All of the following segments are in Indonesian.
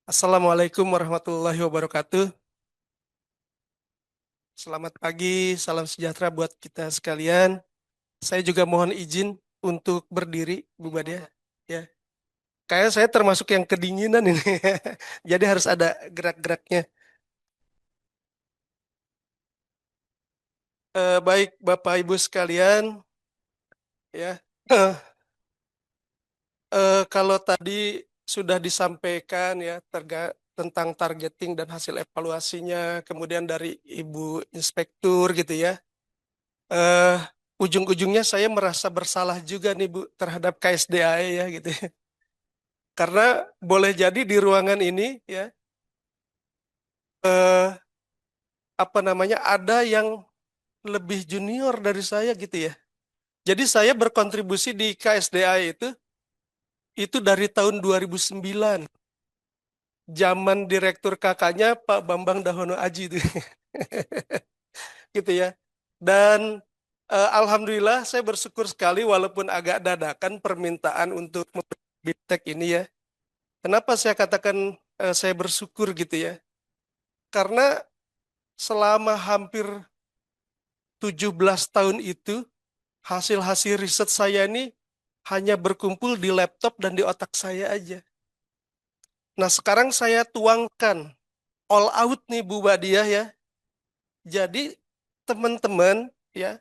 Assalamualaikum warahmatullahi wabarakatuh. Selamat pagi, salam sejahtera buat kita sekalian. Saya juga mohon izin untuk berdiri, Bu Badia. Ya, kayak saya termasuk yang kedinginan ini. Jadi harus ada gerak-geraknya. Baik, Bapak Ibu sekalian, ya. Kalau tadi sudah disampaikan ya tentang targeting dan hasil evaluasinya, kemudian dari Ibu Inspektur gitu ya. eh Ujung-ujungnya saya merasa bersalah juga nih Bu terhadap KSDAE ya gitu ya. Karena boleh jadi di ruangan ini ya eh apa namanya ada yang lebih junior dari saya gitu ya. Jadi saya berkontribusi di KSDAE itu dari tahun 2009, zaman direktur kakaknya Pak Bambang Dahono Aji itu gitu ya. Dan alhamdulillah saya bersyukur sekali walaupun agak dadakan permintaan untuk Biptek ini ya. Kenapa saya katakan saya bersyukur gitu ya? Karena selama hampir 17 tahun itu, hasil-hasil riset saya ini hanya berkumpul di laptop dan di otak saya aja. Nah, sekarang saya tuangkan all out nih Bu Badiah ya. Jadi teman-teman ya,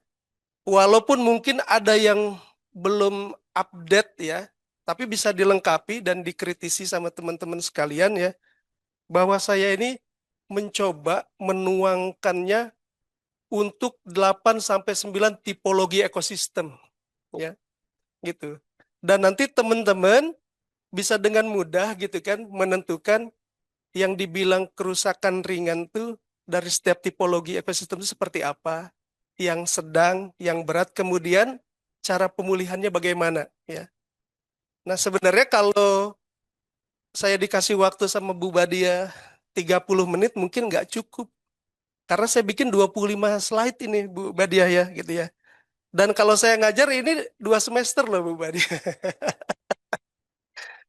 walaupun mungkin ada yang belum update ya, tapi bisa dilengkapi dan dikritisi sama teman-teman sekalian ya, bahwa saya ini mencoba menuangkannya untuk 8 sampai 9 tipologi ekosistem ya gitu. Dan nanti teman-teman bisa dengan mudah gitu kan menentukan yang dibilang kerusakan ringan tuh dari setiap tipologi ekosistem itu seperti apa, yang sedang, yang berat, kemudian cara pemulihannya bagaimana ya. Nah, sebenarnya kalau saya dikasih waktu sama Bu Badia 30 menit mungkin nggak cukup. Karena saya bikin 25 slide ini Bu Badiah ya gitu ya. Dan kalau saya ngajar ini 2 semester loh Bu Badiah.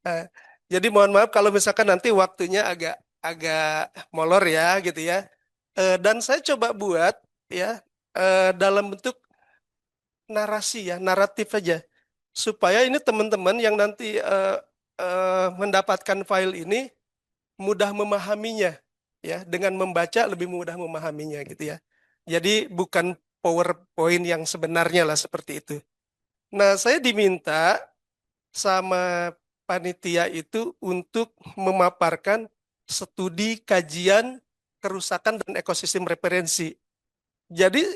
Eh, Jadi mohon maaf kalau misalkan nanti waktunya agak agak molor ya gitu ya. Dan saya coba buat ya dalam bentuk narasi ya, naratif aja. Supaya ini teman-teman yang nanti mendapatkan file ini mudah memahaminya ya, dengan membaca lebih mudah memahaminya gitu ya. Jadi bukan PowerPoint yang sebenarnya lah seperti itu. Nah, saya diminta sama panitia itu untuk memaparkan studi kajian kerusakan dan ekosistem referensi. Jadi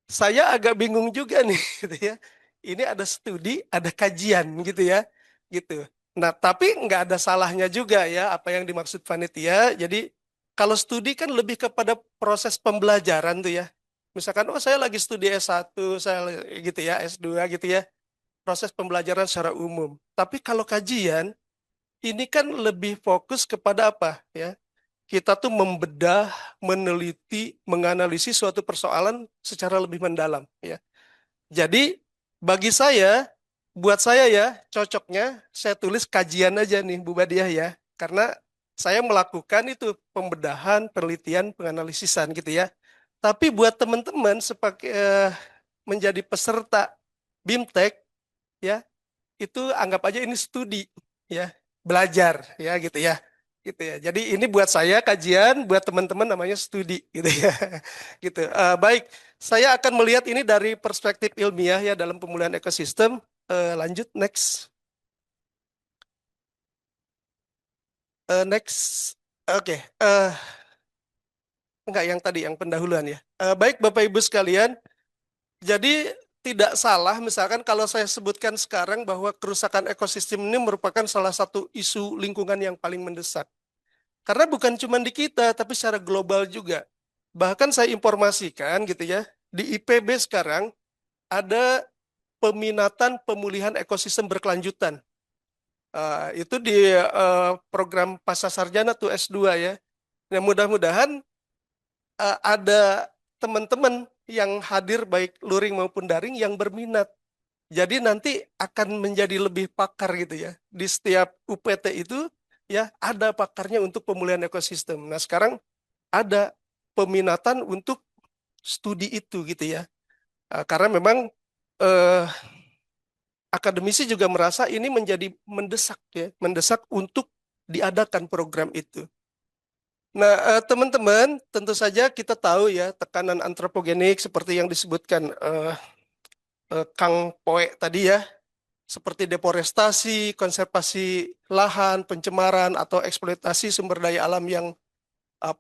saya agak bingung juga nih gitu ya. Ini ada studi, ada kajian gitu ya. Gitu. Nah, tapi nggak ada salahnya juga ya apa yang dimaksud panitia. Jadi kalau studi kan lebih kepada proses pembelajaran tuh ya. Misalkan, oh saya lagi studi S1, saya gitu ya, S2 gitu ya. Proses pembelajaran secara umum. Tapi kalau kajian, ini kan lebih fokus kepada apa ya? Kita tuh membedah, meneliti, menganalisis suatu persoalan secara lebih mendalam ya. Jadi bagi saya, buat saya ya, cocoknya saya tulis kajian aja nih Bu Badiah ya. Karena saya melakukan itu pembedahan, penelitian, penganalisisan gitu ya. Tapi buat teman-teman sebagai menjadi peserta BIMTEK ya, itu anggap aja ini studi ya, belajar ya gitu ya. Gitu ya. Jadi ini buat saya kajian, buat teman-teman namanya studi gitu ya. Gitu. Baik, saya akan melihat ini dari perspektif ilmiah ya dalam pemulihan ekosistem. Lanjut next. Next. Oke, enggak yang tadi yang pendahuluan ya. Baik Bapak Ibu sekalian, jadi tidak salah misalkan kalau saya sebutkan sekarang bahwa kerusakan ekosistem ini merupakan salah satu isu lingkungan yang paling mendesak. Karena bukan cuma di kita, tapi secara global juga. Bahkan saya informasikan gitu ya, di IPB sekarang ada peminatan pemulihan ekosistem berkelanjutan. Itu di program Pascasarjana tuh S2 ya. Nah, mudah-mudahan ada teman-teman yang hadir baik luring maupun daring yang berminat. Jadi nanti akan menjadi lebih pakar gitu ya. Di setiap UPT itu ya ada pakarnya untuk pemulihan ekosistem. Nah, sekarang ada peminatan untuk studi itu gitu ya. Karena memang eh, akademisi juga merasa ini menjadi mendesak ya, mendesak untuk diadakan program itu. Nah, teman-teman, tentu saja kita tahu ya tekanan antropogenik seperti yang disebutkan Kang Poe tadi ya, seperti deforestasi, konservasi lahan, pencemaran atau eksploitasi sumber daya alam yang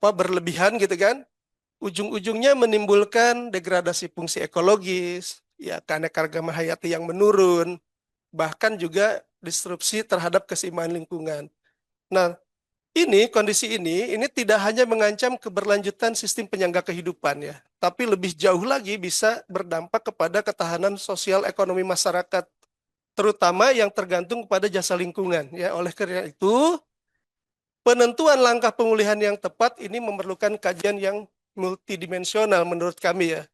berlebihan gitu kan. Ujung-ujungnya menimbulkan degradasi fungsi ekologis, ya keanekaragaman hayati yang menurun, bahkan juga disrupsi terhadap keseimbangan lingkungan. Nah, kondisi ini tidak hanya mengancam keberlanjutan sistem penyangga kehidupan ya, tapi lebih jauh lagi bisa berdampak kepada ketahanan sosial ekonomi masyarakat, terutama yang tergantung kepada jasa lingkungan ya. Oleh karena itu, penentuan langkah pemulihan yang tepat ini memerlukan kajian yang multidimensional menurut kami ya,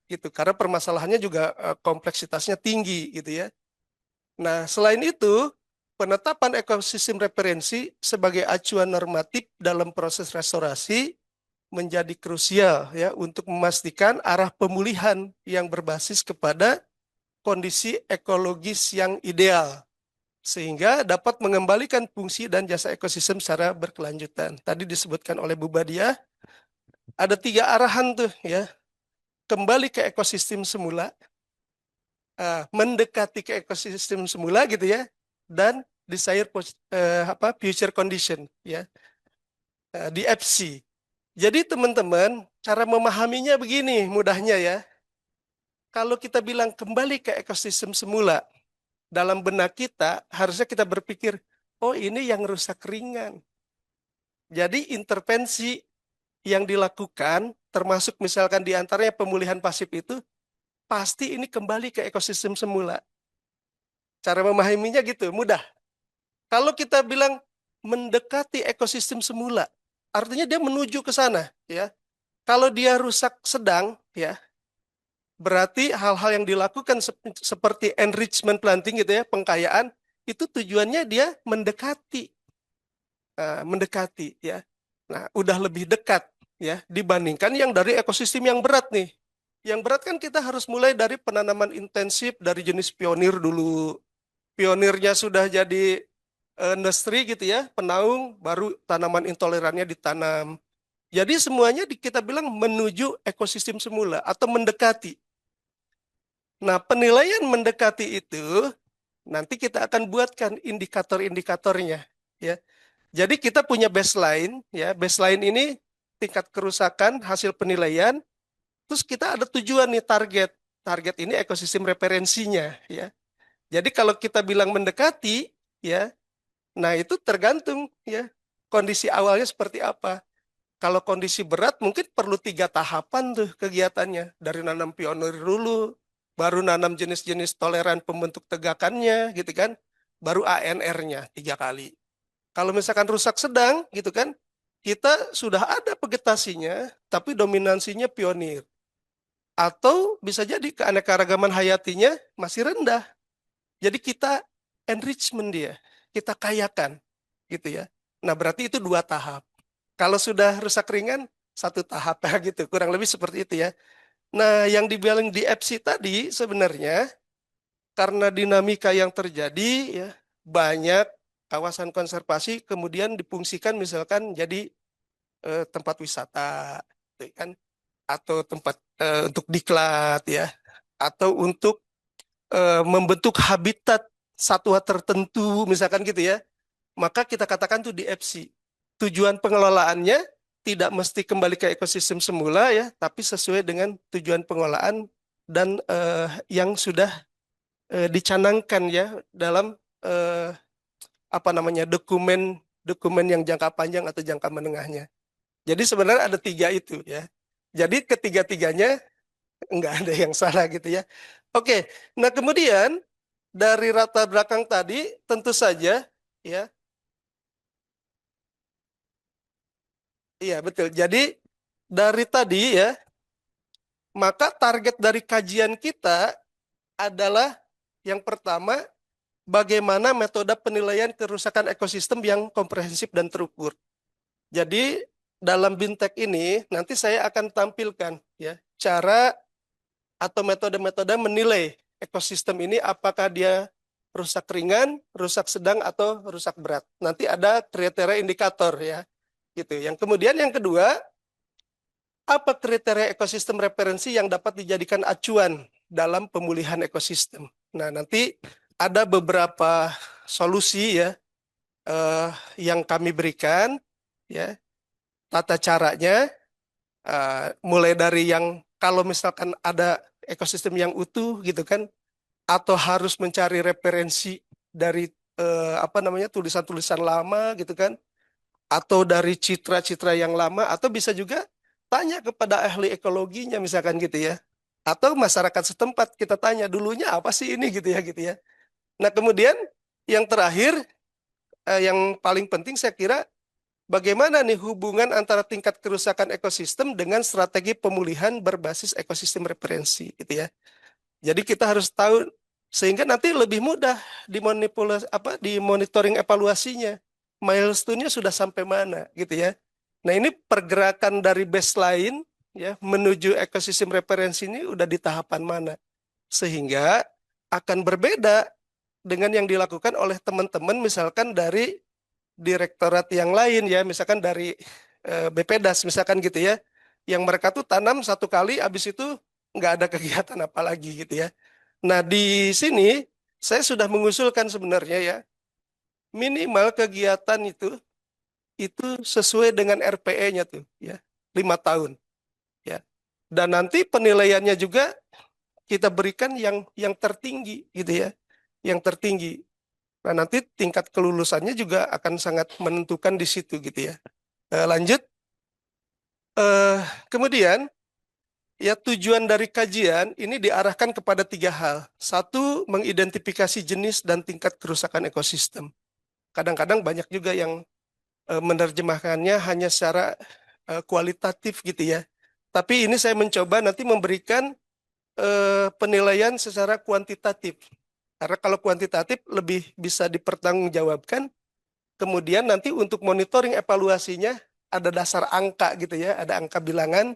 gitu. Karena permasalahannya juga kompleksitasnya tinggi gitu ya. Nah, selain itu, penetapan ekosistem referensi sebagai acuan normatif dalam proses restorasi menjadi krusial ya untuk memastikan arah pemulihan yang berbasis kepada kondisi ekologis yang ideal sehingga dapat mengembalikan fungsi dan jasa ekosistem secara berkelanjutan. Tadi disebutkan oleh Bu Badia, ada 3 arahan tuh ya, kembali ke ekosistem semula, mendekati ke ekosistem semula gitu ya, dan desired future condition ya, di FC. Jadi teman-teman, cara memahaminya begini mudahnya ya. Kalau kita bilang kembali ke ekosistem semula, dalam benak kita harusnya kita berpikir, oh ini yang rusak ringan. Jadi intervensi yang dilakukan, termasuk misalkan di antaranya pemulihan pasif itu, pasti ini kembali ke ekosistem semula. Cara memahaminya gitu, mudah. Kalau kita bilang mendekati ekosistem semula, artinya dia menuju ke sana, ya. Kalau dia rusak sedang, ya, berarti hal-hal yang dilakukan seperti enrichment planting gitu ya, pengkayaan, itu tujuannya dia mendekati, mendekati, ya. Nah, udah lebih dekat, ya, dibandingkan yang dari ekosistem yang berat nih. Yang berat kan kita harus mulai dari penanaman intensif dari jenis pionir dulu. Pionirnya sudah jadi nursery gitu ya, penaung, baru tanaman intolerannya ditanam. Jadi semuanya kita bilang menuju ekosistem semula atau mendekati. Nah, penilaian mendekati itu nanti kita akan buatkan indikator-indikatornya ya. Jadi kita punya baseline ya, baseline ini tingkat kerusakan hasil penilaian, terus kita ada tujuan nih target. Target ini ekosistem referensinya ya. Jadi kalau kita bilang mendekati ya, nah itu tergantung ya kondisi awalnya seperti apa. Kalau kondisi berat mungkin perlu 3 tahapan tuh kegiatannya. Dari nanam pionir dulu, baru nanam jenis-jenis toleran pembentuk tegakannya gitu kan. Baru ANR-nya 3 kali. Kalau misalkan rusak sedang gitu kan, kita sudah ada vegetasinya, tapi dominansinya pionir. Atau bisa jadi keanekaragaman hayatinya masih rendah. Jadi kita enrichment dia, kita kayakan gitu ya. Nah berarti itu 2 tahap. Kalau sudah rusak ringan, 1 tahap gitu, kurang lebih seperti itu ya. Nah yang dibilang di FC tadi sebenarnya karena dinamika yang terjadi ya banyak kawasan konservasi kemudian difungsikan misalkan jadi tempat wisata, gitu kan, atau tempat untuk diklat ya, atau untuk membentuk habitat satwa tertentu, misalkan gitu ya, maka kita katakan tuh di FC. Tujuan pengelolaannya tidak mesti kembali ke ekosistem semula ya, tapi sesuai dengan tujuan pengelolaan dan yang sudah dicanangkan ya dalam eh, dokumen dokumen yang jangka panjang atau jangka menengahnya. Jadi sebenarnya ada 3 itu ya. Jadi ketiga-tiganya nggak ada yang salah gitu ya. Oke, nah kemudian dari latar belakang tadi tentu saja ya, iya betul. Jadi dari tadi ya, maka target dari kajian kita adalah yang pertama bagaimana metode penilaian kerusakan ekosistem yang komprehensif dan terukur. Jadi dalam BIMTEK ini nanti saya akan tampilkan ya cara atau metode-metode menilai ekosistem ini apakah dia rusak ringan, rusak sedang atau rusak berat. Nanti ada kriteria indikator ya. Gitu. Yang kemudian yang kedua, apa kriteria ekosistem referensi yang dapat dijadikan acuan dalam pemulihan ekosistem. Nah, nanti ada beberapa solusi ya yang kami berikan ya, tata caranya mulai dari yang kalau misalkan ada ekosistem yang utuh gitu kan, atau harus mencari referensi dari apa namanya tulisan-tulisan lama gitu kan, atau dari citra-citra yang lama, atau bisa juga tanya kepada ahli ekologinya misalkan gitu ya, atau masyarakat setempat kita tanya dulunya apa sih ini gitu ya gitu ya. Nah kemudian yang terakhir yang paling penting saya kira bagaimana nih hubungan antara tingkat kerusakan ekosistem dengan strategi pemulihan berbasis ekosistem referensi gitu ya. Jadi kita harus tahu sehingga nanti lebih mudah dimanipulasi apa di monitoring evaluasinya. Milestone-nya sudah sampai mana gitu ya. Nah, ini pergerakan dari baseline ya menuju ekosistem referensi ini udah di tahapan mana. Sehingga akan berbeda dengan yang dilakukan oleh teman-teman misalkan dari direktorat yang lain ya, misalkan dari BPDAS misalkan gitu ya. Yang mereka tuh tanam satu kali habis itu nggak ada kegiatan apa lagi gitu ya. Nah, di sini saya sudah mengusulkan sebenarnya ya, minimal kegiatan itu sesuai dengan RPE-nya tuh ya, 5 tahun ya. Dan nanti penilaiannya juga kita berikan yang tertinggi gitu ya, yang tertinggi. Nah, nanti tingkat kelulusannya juga akan sangat menentukan di situ gitu ya. Lanjut, eh, kemudian ya tujuan dari kajian ini diarahkan kepada 3 hal. Satu, mengidentifikasi jenis dan tingkat kerusakan ekosistem. Kadang-kadang banyak juga yang menerjemahkannya hanya secara kualitatif gitu ya. Tapi ini saya mencoba nanti memberikan penilaian secara kuantitatif. Karena kalau kuantitatif lebih bisa dipertanggungjawabkan, kemudian nanti untuk monitoring evaluasinya ada dasar angka gitu ya, ada angka bilangan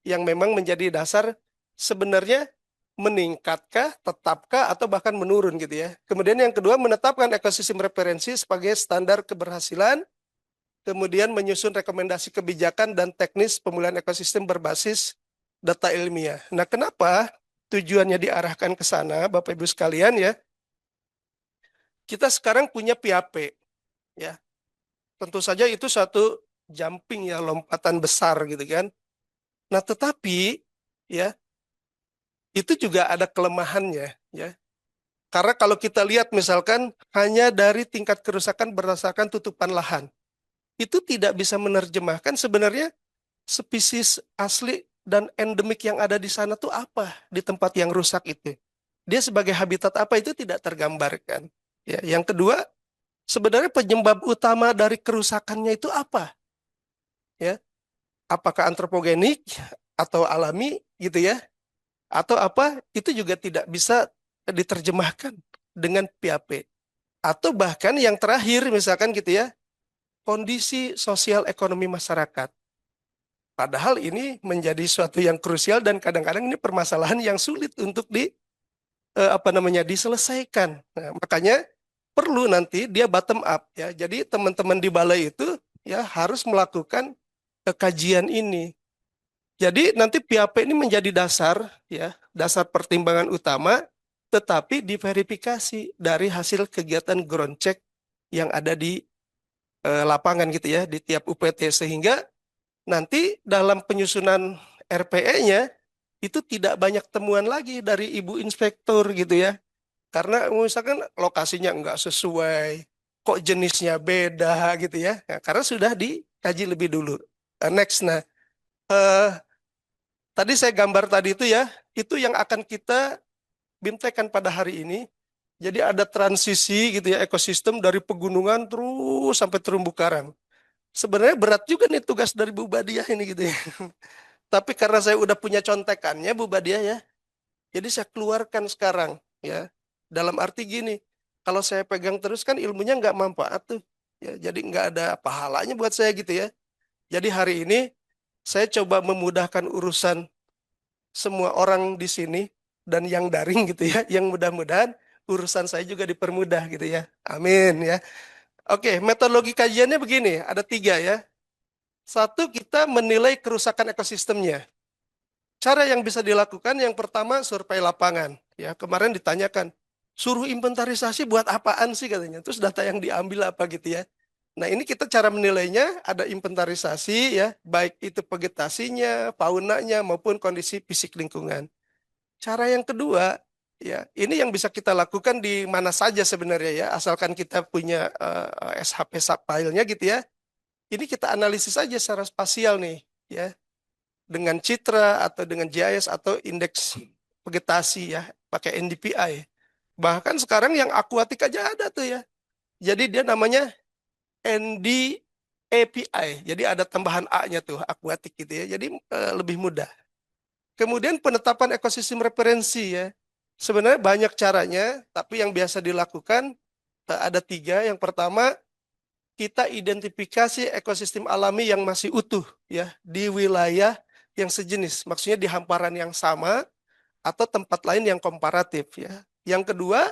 yang memang menjadi dasar sebenarnya meningkatkah, tetapkah, atau bahkan menurun gitu ya. Kemudian yang kedua, menetapkan ekosistem referensi sebagai standar keberhasilan, kemudian menyusun rekomendasi kebijakan dan teknis pemulihan ekosistem berbasis data ilmiah. Nah, kenapa tujuannya diarahkan ke sana, Bapak Ibu sekalian ya? Kita sekarang punya PAP ya. Tentu saja itu satu jumping ya, lompatan besar gitu kan. Nah, tetapi ya itu juga ada kelemahannya ya. Karena kalau kita lihat misalkan hanya dari tingkat kerusakan berdasarkan tutupan lahan, itu tidak bisa menerjemahkan sebenarnya spesies asli dan endemik yang ada di sana tuh apa di tempat yang rusak itu. Dia sebagai habitat apa itu tidak tergambarkan. Ya, yang kedua, sebenarnya penyebab utama dari kerusakannya itu apa? Ya, apakah antropogenik atau alami gitu ya? Atau apa? Itu juga tidak bisa diterjemahkan dengan PAP. Atau bahkan yang terakhir misalkan gitu ya, kondisi sosial ekonomi masyarakat. Padahal ini menjadi suatu yang krusial dan kadang-kadang ini permasalahan yang sulit untuk apa namanya diselesaikan. Nah, makanya perlu nanti dia bottom up ya. Jadi teman-teman di balai itu ya harus melakukan kajian ini. Jadi nanti PAP ini menjadi dasar ya, dasar pertimbangan utama tetapi diverifikasi dari hasil kegiatan ground check yang ada di lapangan gitu ya di tiap UPT sehingga nanti dalam penyusunan RPE-nya itu tidak banyak temuan lagi dari ibu inspektur gitu ya. Karena misalkan lokasinya nggak sesuai, kok jenisnya beda gitu ya. Nah, karena sudah dikaji lebih dulu. Next, nah eh, tadi saya gambar tadi itu yang akan kita bimtekkan pada hari ini. Jadi ada transisi gitu ya ekosistem dari pegunungan terus sampai terumbu karang. Sebenarnya berat juga nih tugas dari Bu Badiah ini gitu ya. Tapi karena saya udah punya contekannya Bu Badiah ya, jadi saya keluarkan sekarang ya. Dalam arti gini, Kalau saya pegang terus kan ilmunya nggak manfaat tuh. Ya, jadi nggak ada pahalanya buat saya gitu ya. Jadi hari ini saya coba memudahkan urusan semua orang di sini dan yang daring gitu ya. Yang mudah-mudahan urusan saya juga dipermudah gitu ya. Amin ya. Oke, metodologi kajiannya begini, ada tiga ya. Satu, kita menilai kerusakan ekosistemnya. Cara yang bisa dilakukan yang pertama survei lapangan. Ya, kemarin ditanyakan, suruh inventarisasi buat apaan sih katanya. Terus data yang diambil apa gitu ya. Nah, ini kita cara menilainya ada inventarisasi ya, baik itu vegetasinya, faunanya maupun kondisi fisik lingkungan. Cara yang kedua, ya, ini yang bisa kita lakukan di mana saja sebenarnya ya, asalkan kita punya SHP file-nya gitu ya. Ini kita analisis saja secara spasial nih, ya, dengan citra atau dengan GIS atau indeks vegetasi ya, pakai NDVI. Bahkan sekarang yang akuatik aja ada tuh ya. Jadi dia namanya NDAPI. Jadi ada tambahan A-nya tuh, akuatik gitu ya. Jadi lebih mudah. Kemudian penetapan ekosistem referensi ya. Sebenarnya banyak caranya, tapi yang biasa dilakukan ada tiga. Yang pertama, kita identifikasi ekosistem alami yang masih utuh ya di wilayah yang sejenis, maksudnya di hamparan yang sama atau tempat lain yang komparatif ya. Yang kedua,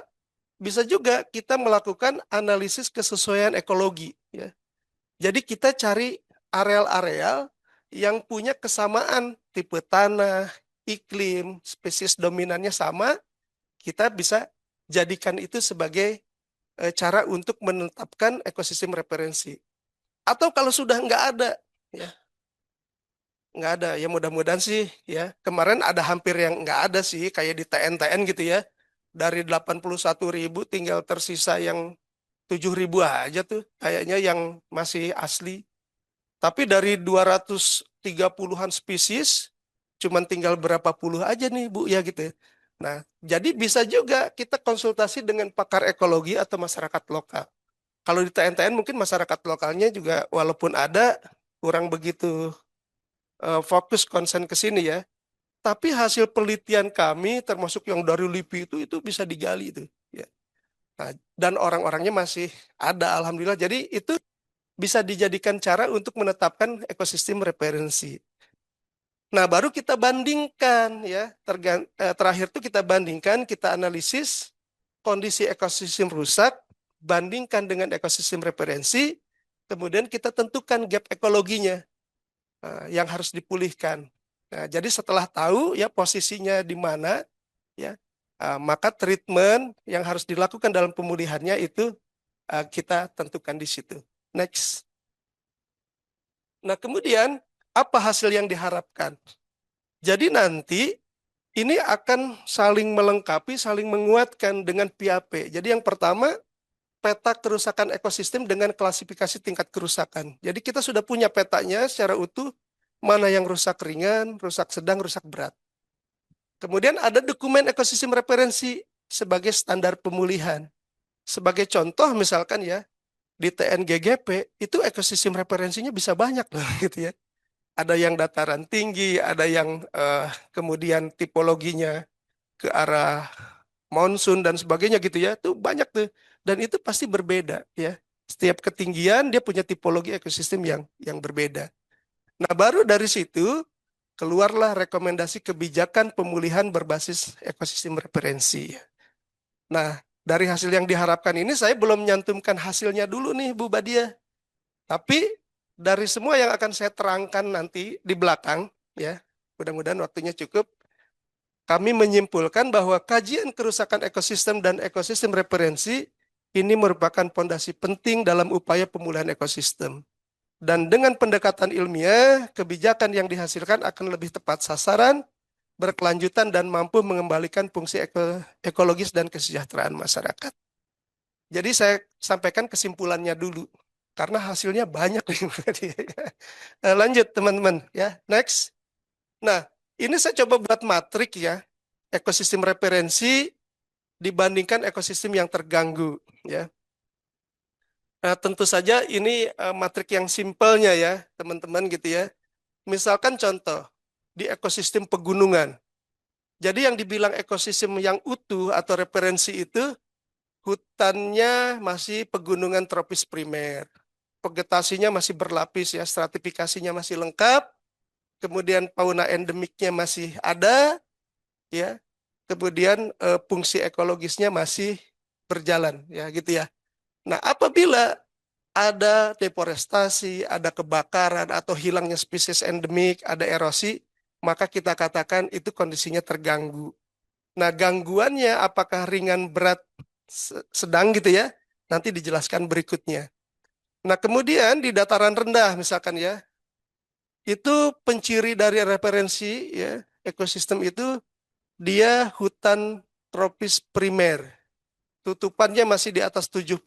bisa juga kita melakukan analisis kesesuaian ekologi ya. Jadi kita cari areal-areal yang punya kesamaan tipe tanah, iklim, spesies dominannya sama, kita bisa jadikan itu sebagai cara untuk menetapkan ekosistem referensi. Atau kalau sudah nggak ada, ya nggak ada, ya mudah-mudahan sih ya. Kemarin ada hampir yang nggak ada sih, kayak di TN-TN gitu ya. Dari 81.000 tinggal tersisa yang 7.000 aja tuh, kayaknya yang masih asli. Tapi dari 230-an spesies, cuman tinggal berapa puluh aja nih Bu ya gitu ya. Nah, jadi bisa juga kita konsultasi dengan pakar ekologi atau masyarakat lokal. Kalau di TN-TN mungkin masyarakat lokalnya juga walaupun ada kurang begitu fokus konsen ke sini ya. Tapi hasil penelitian kami termasuk yang dari LIPI itu bisa digali itu ya. Nah, dan orang-orangnya masih ada alhamdulillah. Jadi itu bisa dijadikan cara untuk menetapkan ekosistem referensi. Nah, baru kita bandingkan ya. Terakhir itu kita bandingkan, kita analisis kondisi ekosistem rusak, bandingkan dengan ekosistem referensi, kemudian kita tentukan gap ekologinya yang harus dipulihkan. Nah, jadi setelah tahu ya posisinya di mana, ya, maka treatment yang harus dilakukan dalam pemulihannya itu kita tentukan di situ. Next. Nah, kemudian apa hasil yang diharapkan? Jadi nanti ini akan saling melengkapi, saling menguatkan dengan PAP. Jadi yang pertama, peta kerusakan ekosistem dengan klasifikasi tingkat kerusakan. Jadi kita sudah punya petanya secara utuh, mana yang rusak ringan, rusak sedang, rusak berat. Kemudian ada dokumen ekosistem referensi sebagai standar pemulihan. Sebagai contoh misalkan ya, di TNGGP itu ekosistem referensinya bisa banyak loh gitu ya. Ada yang dataran tinggi, ada yang kemudian tipologinya ke arah monsun dan sebagainya gitu ya. Itu banyak tuh. Dan itu pasti berbeda ya. Setiap ketinggian dia punya tipologi ekosistem yang berbeda. Nah, baru dari situ keluarlah rekomendasi kebijakan pemulihan berbasis ekosistem referensi. Nah, dari hasil yang diharapkan ini saya belum nyantumkan hasilnya dulu nih Bu Badia. Tapi dari semua yang akan saya terangkan nanti di belakang, ya, mudah-mudahan waktunya cukup, kami menyimpulkan bahwa kajian kerusakan ekosistem dan ekosistem referensi ini merupakan fondasi penting dalam upaya pemulihan ekosistem. Dan dengan pendekatan ilmiah, kebijakan yang dihasilkan akan lebih tepat sasaran, berkelanjutan, dan mampu mengembalikan fungsi ekologis dan kesejahteraan masyarakat. Jadi saya sampaikan kesimpulannya dulu, karena hasilnya banyak. Lanjut teman-teman, ya, next. Nah, ini saya coba buat matrik ya, ekosistem referensi dibandingkan ekosistem yang terganggu, ya. Nah, tentu saja ini matrik yang simpelnya ya, teman-teman gitu ya. Misalkan contoh, di ekosistem pegunungan. Jadi yang dibilang ekosistem yang utuh atau referensi itu hutannya masih pegunungan tropis primer. Vegetasinya masih berlapis ya, stratifikasinya masih lengkap. Kemudian fauna endemiknya masih ada, ya. Kemudian fungsi ekologisnya masih berjalan, ya gitu ya. Nah, apabila ada deforestasi, ada kebakaran atau hilangnya spesies endemik, ada erosi, maka kita katakan itu kondisinya terganggu. Nah, gangguannya apakah ringan, berat, sedang gitu ya? Nanti dijelaskan berikutnya. Nah, kemudian di dataran rendah misalkan ya, itu penciri dari referensi ya, ekosistem itu dia hutan tropis primer. Tutupannya masih di atas 70%,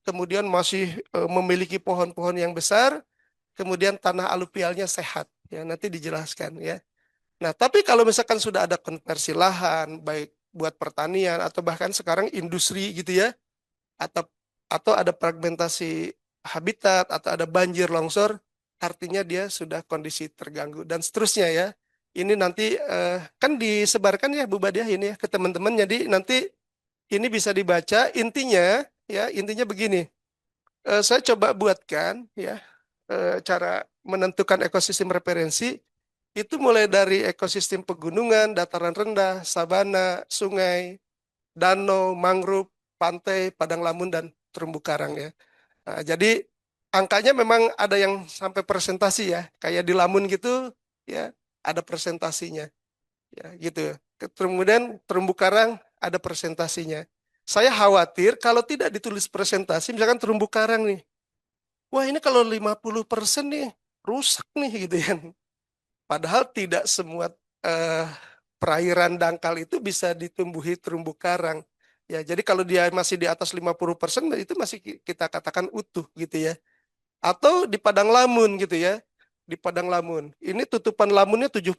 kemudian masih memiliki pohon-pohon yang besar, kemudian tanah aluvialnya sehat. Ya, nanti dijelaskan ya. Nah, tapi kalau misalkan sudah ada konversi lahan, baik buat pertanian atau bahkan sekarang industri gitu ya, atau ada fragmentasi habitat atau ada banjir longsor, artinya dia sudah kondisi terganggu dan seterusnya ya. Ini nanti kan disebarkan ya Bu Badiah ini ya ke teman-teman. Jadi nanti ini bisa dibaca. Intinya ya, intinya begini. Saya coba buatkan ya cara menentukan ekosistem referensi itu mulai dari ekosistem pegunungan, dataran rendah, sabana, sungai, danau, mangrove, pantai, padang lamun, dan terumbu karang ya. Nah, jadi angkanya memang ada yang sampai presentasi ya, kayak di lamun gitu ya, ada presentasinya ya gitu. Kemudian terumbu karang ada presentasinya. Saya khawatir kalau tidak ditulis presentasi, misalkan terumbu karang nih, wah ini kalau 50% nih rusak nih gitu ya. Padahal tidak semua eh, perairan dangkal itu bisa ditumbuhi terumbu karang. Ya, jadi kalau dia masih di atas 50% itu masih kita katakan utuh gitu ya. Atau di padang lamun gitu ya. Di padang lamun. Ini tutupan lamunnya 70%.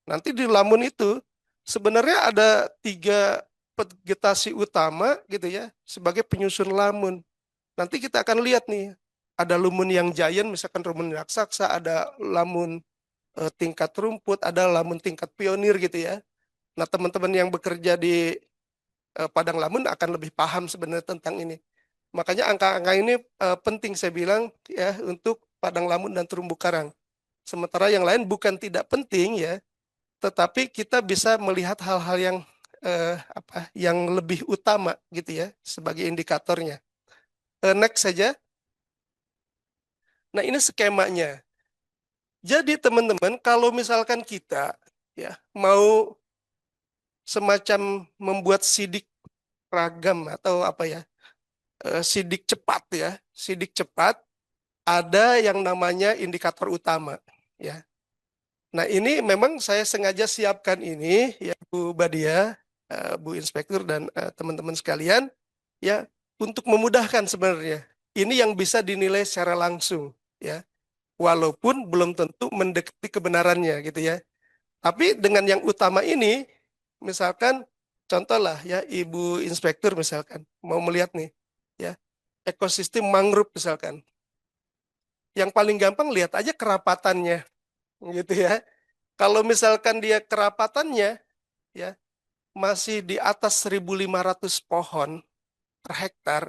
Nanti di lamun itu sebenarnya ada 3 vegetasi utama gitu ya sebagai penyusun lamun. Nanti kita akan lihat nih, ada lumun yang giant misalkan lumun raksasa, ada lamun tingkat rumput, ada lamun tingkat pionir gitu ya. Nah, teman-teman yang bekerja di Padang Lamun akan lebih paham sebenarnya tentang ini. Makanya angka-angka ini penting saya bilang ya untuk Padang Lamun dan terumbu karang. Sementara yang lain bukan tidak penting ya, tetapi kita bisa melihat hal-hal yang yang lebih utama gitu ya sebagai indikatornya. Next saja. Nah, ini skemanya. Jadi teman-teman, kalau misalkan kita ya mau semacam membuat sidik ragam atau apa ya, sidik cepat ya, sidik cepat, ada yang namanya indikator utama ya. Nah, ini memang saya sengaja siapkan ini ya Bu Badia, Bu Inspektur, dan teman-teman sekalian ya untuk memudahkan sebenarnya. Ini yang bisa dinilai secara langsung ya, walaupun belum tentu mendekati kebenarannya gitu ya. Tapi dengan yang utama ini, misalkan contoh lah ya Ibu Inspektur misalkan mau melihat nih ya ekosistem mangrove misalkan. Yang paling gampang lihat aja kerapatannya gitu ya. Kalau misalkan dia kerapatannya ya masih di atas 1.500 pohon per hektar,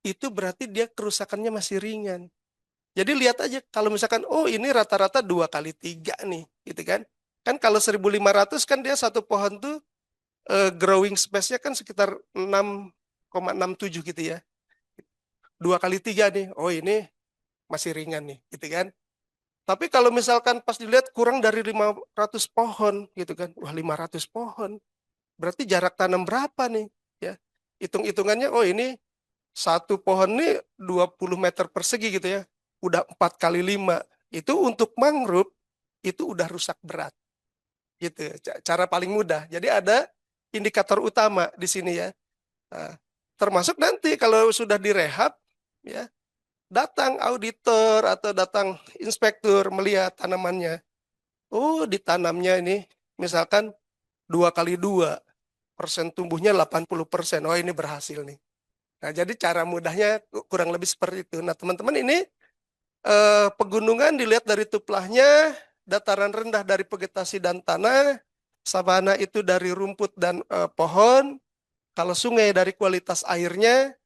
itu berarti dia kerusakannya masih ringan. Jadi lihat aja kalau misalkan oh ini rata-rata 2 kali 3 nih gitu kan. Kan kalau 1.500 kan dia satu pohon tuh growing space-nya kan sekitar 6,67 gitu ya. 2 kali 3 nih, oh ini masih ringan nih, gitu kan. Tapi kalau misalkan pas dilihat kurang dari 500 pohon, gitu kan. Wah 500 pohon, berarti jarak tanam berapa nih? Ya, hitung-hitungannya, oh ini satu pohon nih 20 meter persegi gitu ya. Udah 4 kali 5. Itu untuk mangrove, itu udah rusak berat. Gitu, cara paling mudah. Jadi ada indikator utama di sini ya. Nah, termasuk nanti kalau sudah direhab, ya datang auditor atau datang inspektur melihat tanamannya. Oh, ditanamnya ini misalkan 2 kali 2, tumbuhnya 80%. Oh, ini berhasil nih. Nah, jadi cara mudahnya kurang lebih seperti itu. Nah, teman-teman ini pegunungan dilihat dari tuplahnya, dataran rendah dari vegetasi dan tanah, sabana itu dari rumput dan pohon, Kalau sungai dari kualitas airnya,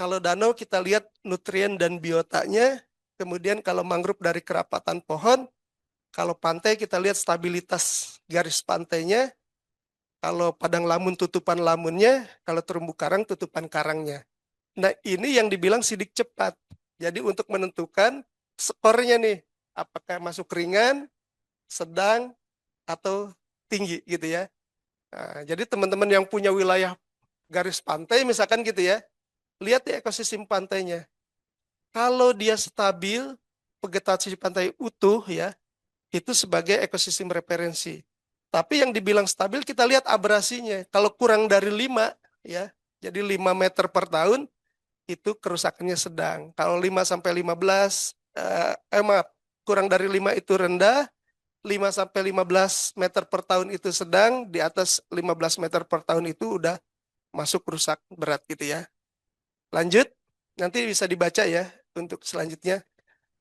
kalau danau kita lihat nutrien dan biotanya, kemudian kalau mangrove dari kerapatan pohon, kalau pantai kita lihat stabilitas garis pantainya, kalau padang lamun tutupan lamunnya, kalau terumbu karang tutupan karangnya. Nah, ini yang dibilang sidik cepat. Jadi untuk menentukan skornya nih, apakah masuk ringan, sedang, atau tinggi gitu ya. Nah, jadi teman-teman yang punya wilayah garis pantai misalkan gitu ya, lihat di ekosistem pantainya. Kalau dia stabil, vegetasi pantai utuh ya, itu sebagai ekosistem referensi. Tapi yang dibilang stabil kita lihat abrasinya. Kalau kurang dari 5 ya, jadi 5 meter per tahun itu kerusakannya sedang. Kalau 5 sampai 15 maaf, kurang dari 5 itu rendah, 5 sampai 15 meter per tahun itu sedang, di atas 15 meter per tahun itu udah masuk rusak berat gitu ya. Lanjut, nanti bisa dibaca ya untuk selanjutnya.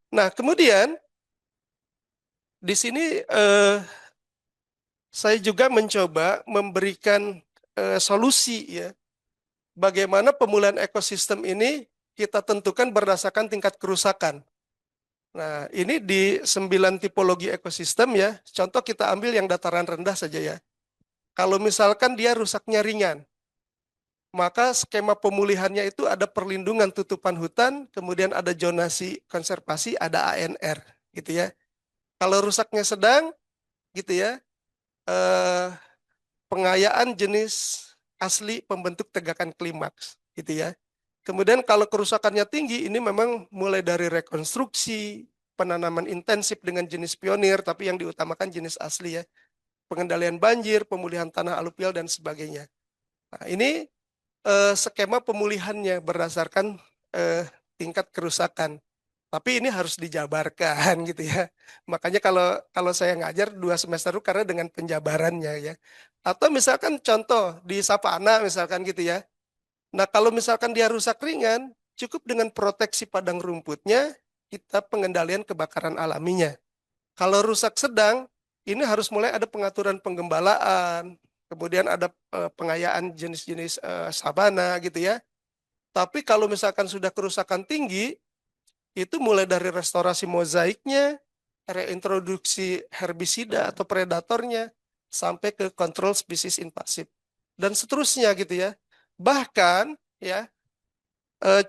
Nah, kemudian di sini saya juga mencoba memberikan solusi ya. Bagaimana pemulihan ekosistem ini kita tentukan berdasarkan tingkat kerusakan. Nah, ini di 9 tipologi ekosistem ya. Contoh kita ambil yang dataran rendah saja ya. Kalau misalkan dia rusaknya ringan, maka skema pemulihannya itu ada perlindungan tutupan hutan, kemudian ada zonasi konservasi, ada ANR gitu ya. Kalau rusaknya sedang gitu ya, eh, pengayaan jenis asli pembentuk tegakan klimaks gitu ya. Kemudian kalau kerusakannya tinggi, ini memang mulai dari rekonstruksi, penanaman intensif dengan jenis pionir, tapi yang diutamakan jenis asli ya. Pengendalian banjir, pemulihan tanah aluvial, dan sebagainya. Nah, ini skema pemulihannya berdasarkan tingkat kerusakan. Tapi ini harus dijabarkan gitu ya. Makanya kalau kalau saya ngajar 2 semester itu karena dengan penjabarannya ya. Atau misalkan contoh di savana misalkan gitu ya. Nah, kalau misalkan dia rusak ringan, cukup dengan proteksi padang rumputnya, kita pengendalian kebakaran alaminya. Kalau rusak sedang, ini harus mulai ada pengaturan penggembalaan, kemudian ada pengayaan jenis-jenis sabana gitu ya. Tapi kalau misalkan sudah kerusakan tinggi, itu mulai dari restorasi mozaiknya, reintroduksi herbisida atau predatornya, sampai ke kontrol spesies invasif. Dan seterusnya gitu ya. Bahkan ya,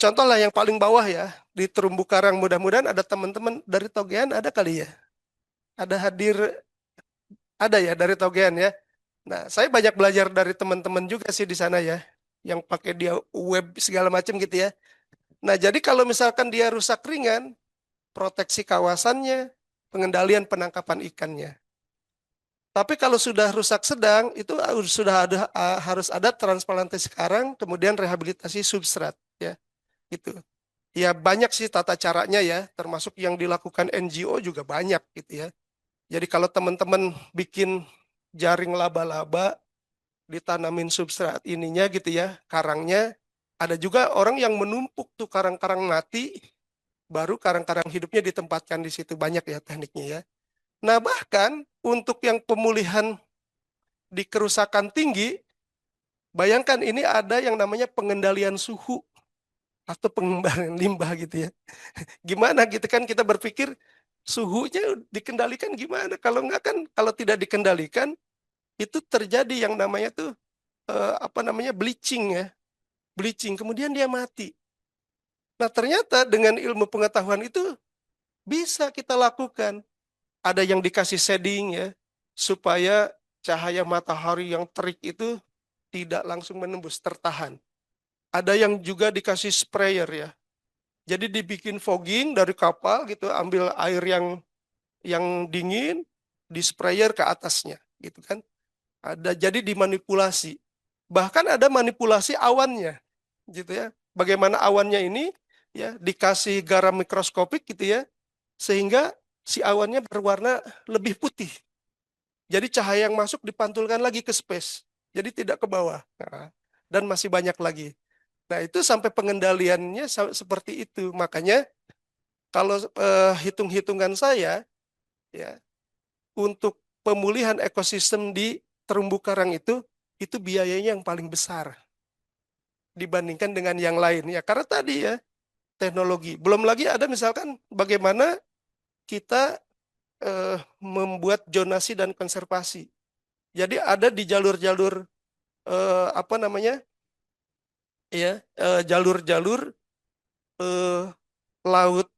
contoh lah yang paling bawah ya, di terumbu karang mudah-mudahan ada teman-teman dari Togean ada kali ya. Ada hadir, ada ya dari Togean ya. Nah, saya banyak belajar dari teman-teman juga sih di sana ya, yang pakai dia web segala macam gitu ya. Nah, jadi kalau misalkan dia rusak ringan, proteksi kawasannya, pengendalian penangkapan ikannya. Tapi kalau sudah rusak sedang, itu sudah ada harus ada transplantasi sekarang, kemudian rehabilitasi substrat, ya, gitu. Ya banyak sih tata caranya ya, termasuk yang dilakukan NGO juga banyak gitu ya. Jadi kalau teman-teman bikin jaring laba-laba, ditanamin substrat ininya gitu ya, karangnya, ada juga orang yang menumpuk tuh karang-karang mati, baru karang-karang hidupnya ditempatkan di situ, banyak ya tekniknya ya. Nah, bahkan untuk yang pemulihan di kerusakan tinggi, bayangkan ini ada yang namanya pengendalian suhu atau pengembangan limbah gitu ya. Gimana gitu kan kita berpikir suhunya dikendalikan gimana? Kalau enggak kan, kalau tidak dikendalikan itu terjadi yang namanya tuh apa namanya bleaching ya, bleaching. Kemudian dia mati. Nah, ternyata dengan ilmu pengetahuan itu bisa kita lakukan. Ada yang dikasih shading ya, supaya cahaya matahari yang terik itu tidak langsung menembus, tertahan. Ada yang juga dikasih sprayer ya. Jadi dibikin fogging dari kapal gitu, ambil air yang dingin, di sprayer ke atasnya gitu kan. Ada jadi dimanipulasi. Bahkan ada manipulasi awannya gitu ya. Bagaimana awannya ini ya dikasih garam mikroskopik gitu ya, sehingga si awannya berwarna lebih putih. Jadi cahaya yang masuk dipantulkan lagi ke space. Jadi tidak ke bawah. Nah, dan masih banyak lagi. Nah, itu sampai pengendaliannya seperti itu. Makanya kalau hitung-hitungan saya ya, untuk pemulihan ekosistem di terumbu karang itu biayanya yang paling besar. dibandingkan dengan yang lain ya. Karena tadi ya teknologi. Belum lagi ada misalkan bagaimana kita membuat zonasi dan konservasi. Jadi ada di jalur-jalur apa namanya ya jalur-jalur eh, laut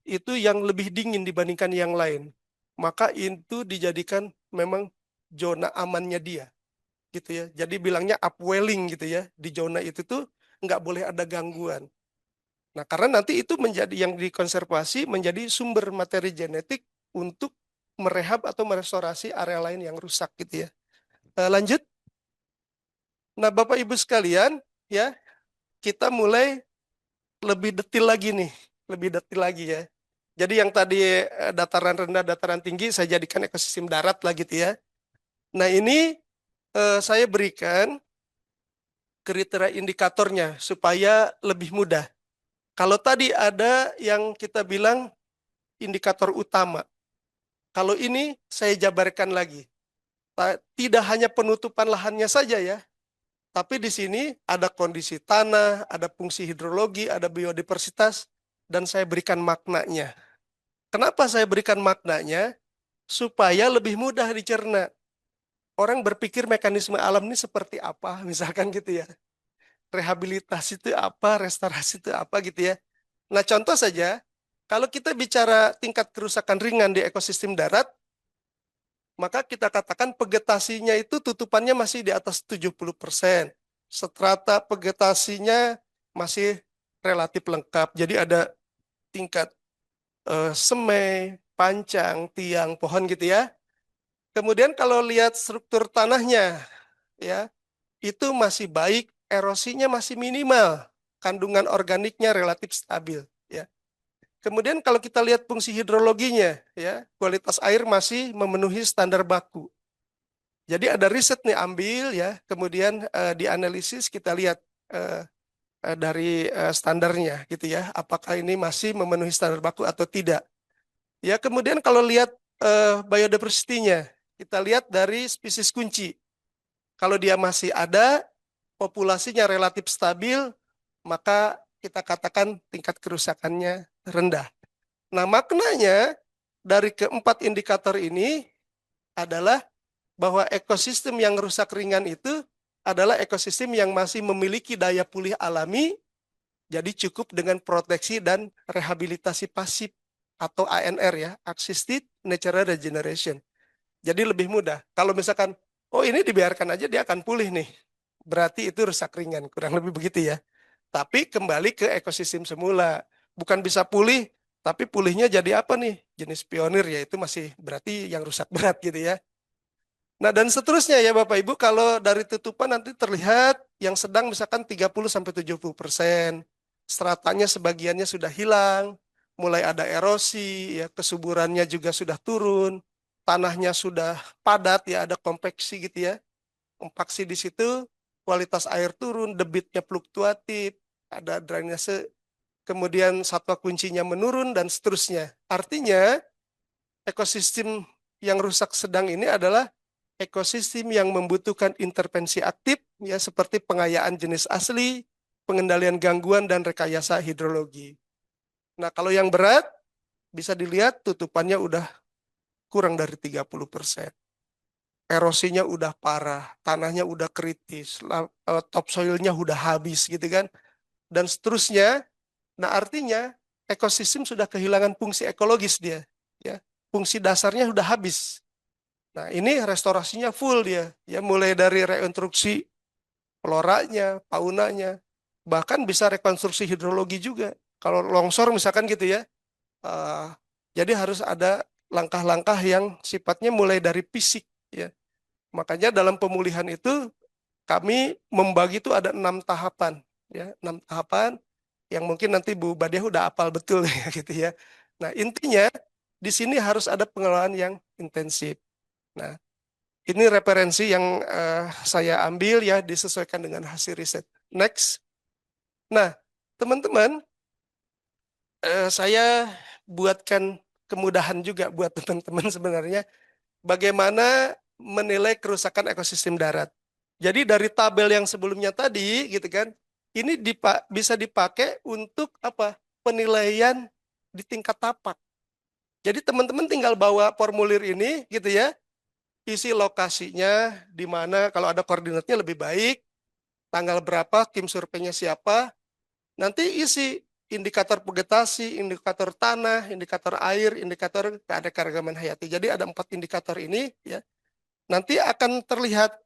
itu yang lebih dingin dibandingkan yang lain. Maka itu dijadikan memang zona amannya dia, gitu ya. Jadi bilangnya upwelling gitu ya. Di zona itu tuh nggak boleh ada gangguan. Nah, karena nanti itu menjadi yang dikonservasi menjadi sumber materi genetik untuk merehab atau merestorasi area lain yang rusak gitu ya. Lanjut. Nah, Bapak Ibu sekalian, ya, kita mulai lebih detil lagi nih, lebih detil lagi ya. Jadi yang tadi dataran rendah, dataran tinggi saya jadikan ekosistem darat lah gitu ya. Nah ini saya berikan kriteria indikatornya supaya lebih mudah. Kalau tadi ada yang kita bilang indikator utama. Kalau ini saya jabarkan lagi. Tidak hanya penutupan lahannya saja ya, tapi di sini ada kondisi tanah, ada fungsi hidrologi, ada biodiversitas, dan saya berikan maknanya. Kenapa saya berikan maknanya? Supaya lebih mudah dicerna. Orang berpikir mekanisme alam ini seperti apa, misalkan gitu ya. Rehabilitasi itu apa, restorasi itu apa gitu ya. Nah contoh saja, kalau kita bicara tingkat kerusakan ringan di ekosistem darat, maka kita katakan vegetasinya itu tutupannya masih di atas 70%. Strata vegetasinya masih relatif lengkap. Jadi ada tingkat semai, pancang, tiang, pohon gitu ya. Kemudian kalau lihat struktur tanahnya, ya itu masih baik, erosinya masih minimal, kandungan organiknya relatif stabil. Ya. Kemudian kalau kita lihat fungsi hidrologinya, ya kualitas air masih memenuhi standar baku. Jadi ada riset nih ambil ya, kemudian dianalisis kita lihat dari standarnya gitu ya, apakah ini masih memenuhi standar baku atau tidak. Ya kemudian kalau lihat biodiversity-nya, kita lihat dari spesies kunci. Kalau dia masih ada, populasinya relatif stabil, maka kita katakan tingkat kerusakannya rendah. Nah, maknanya dari keempat indikator ini adalah bahwa ekosistem yang rusak ringan itu adalah ekosistem yang masih memiliki daya pulih alami, jadi cukup dengan proteksi dan rehabilitasi pasif atau ANR ya, Assisted Natural Regeneration. Jadi lebih mudah. Kalau misalkan, oh ini dibiarkan aja dia akan pulih nih. Berarti itu rusak ringan, kurang lebih begitu ya. Tapi kembali ke ekosistem semula. Bukan bisa pulih, tapi pulihnya jadi apa nih? Jenis pionir ya, itu masih berarti yang rusak berat gitu ya. Nah dan seterusnya ya Bapak Ibu, kalau dari tutupan nanti terlihat yang sedang misalkan 30-70%. Stratanya sebagiannya sudah hilang, mulai ada erosi, ya kesuburannya juga sudah turun, tanahnya sudah padat ya, ada kompaksi gitu ya. Kompaksi di situ, kualitas air turun, debitnya fluktuatif, ada drainase, kemudian satwa kuncinya menurun dan seterusnya. Artinya ekosistem yang rusak sedang ini adalah ekosistem yang membutuhkan intervensi aktif ya seperti pengayaan jenis asli, pengendalian gangguan dan rekayasa hidrologi. Nah, kalau yang berat bisa dilihat tutupannya udah kurang dari 30%. Erosinya udah parah, tanahnya udah kritis, topsoilnya udah habis gitu kan. Dan seterusnya. Nah, artinya ekosistem sudah kehilangan fungsi ekologis dia, ya. Fungsi dasarnya sudah habis. Nah, ini restorasinya full dia, ya mulai dari reintroduksi floranya, faunanya, bahkan bisa rekonstruksi hidrologi juga. Kalau longsor misalkan gitu ya, eh, jadi harus ada langkah-langkah yang sifatnya mulai dari fisik, ya. Makanya dalam pemulihan itu kami membagi itu ada 6 tahapan, ya 6 tahapan yang mungkin nanti Bu Badiah udah hafal betul ya gitu ya. Nah intinya di sini harus ada pengelolaan yang intensif. Nah ini referensi yang saya ambil ya disesuaikan dengan hasil riset. Next. Nah, teman-teman, saya buatkan kemudahan juga buat teman-teman sebenarnya bagaimana menilai kerusakan ekosistem darat. Jadi dari tabel yang sebelumnya tadi gitu kan, ini bisa dipakai untuk apa? Penilaian di tingkat tapak. Jadi teman-teman tinggal bawa formulir ini gitu ya, isi lokasinya di mana, kalau ada koordinatnya lebih baik, tanggal berapa, tim surveinya siapa, nanti isi indikator vegetasi, indikator tanah, indikator air, indikator keanekaragaman hayati. Jadi ada 4 indikator ini ya. Nanti akan terlihat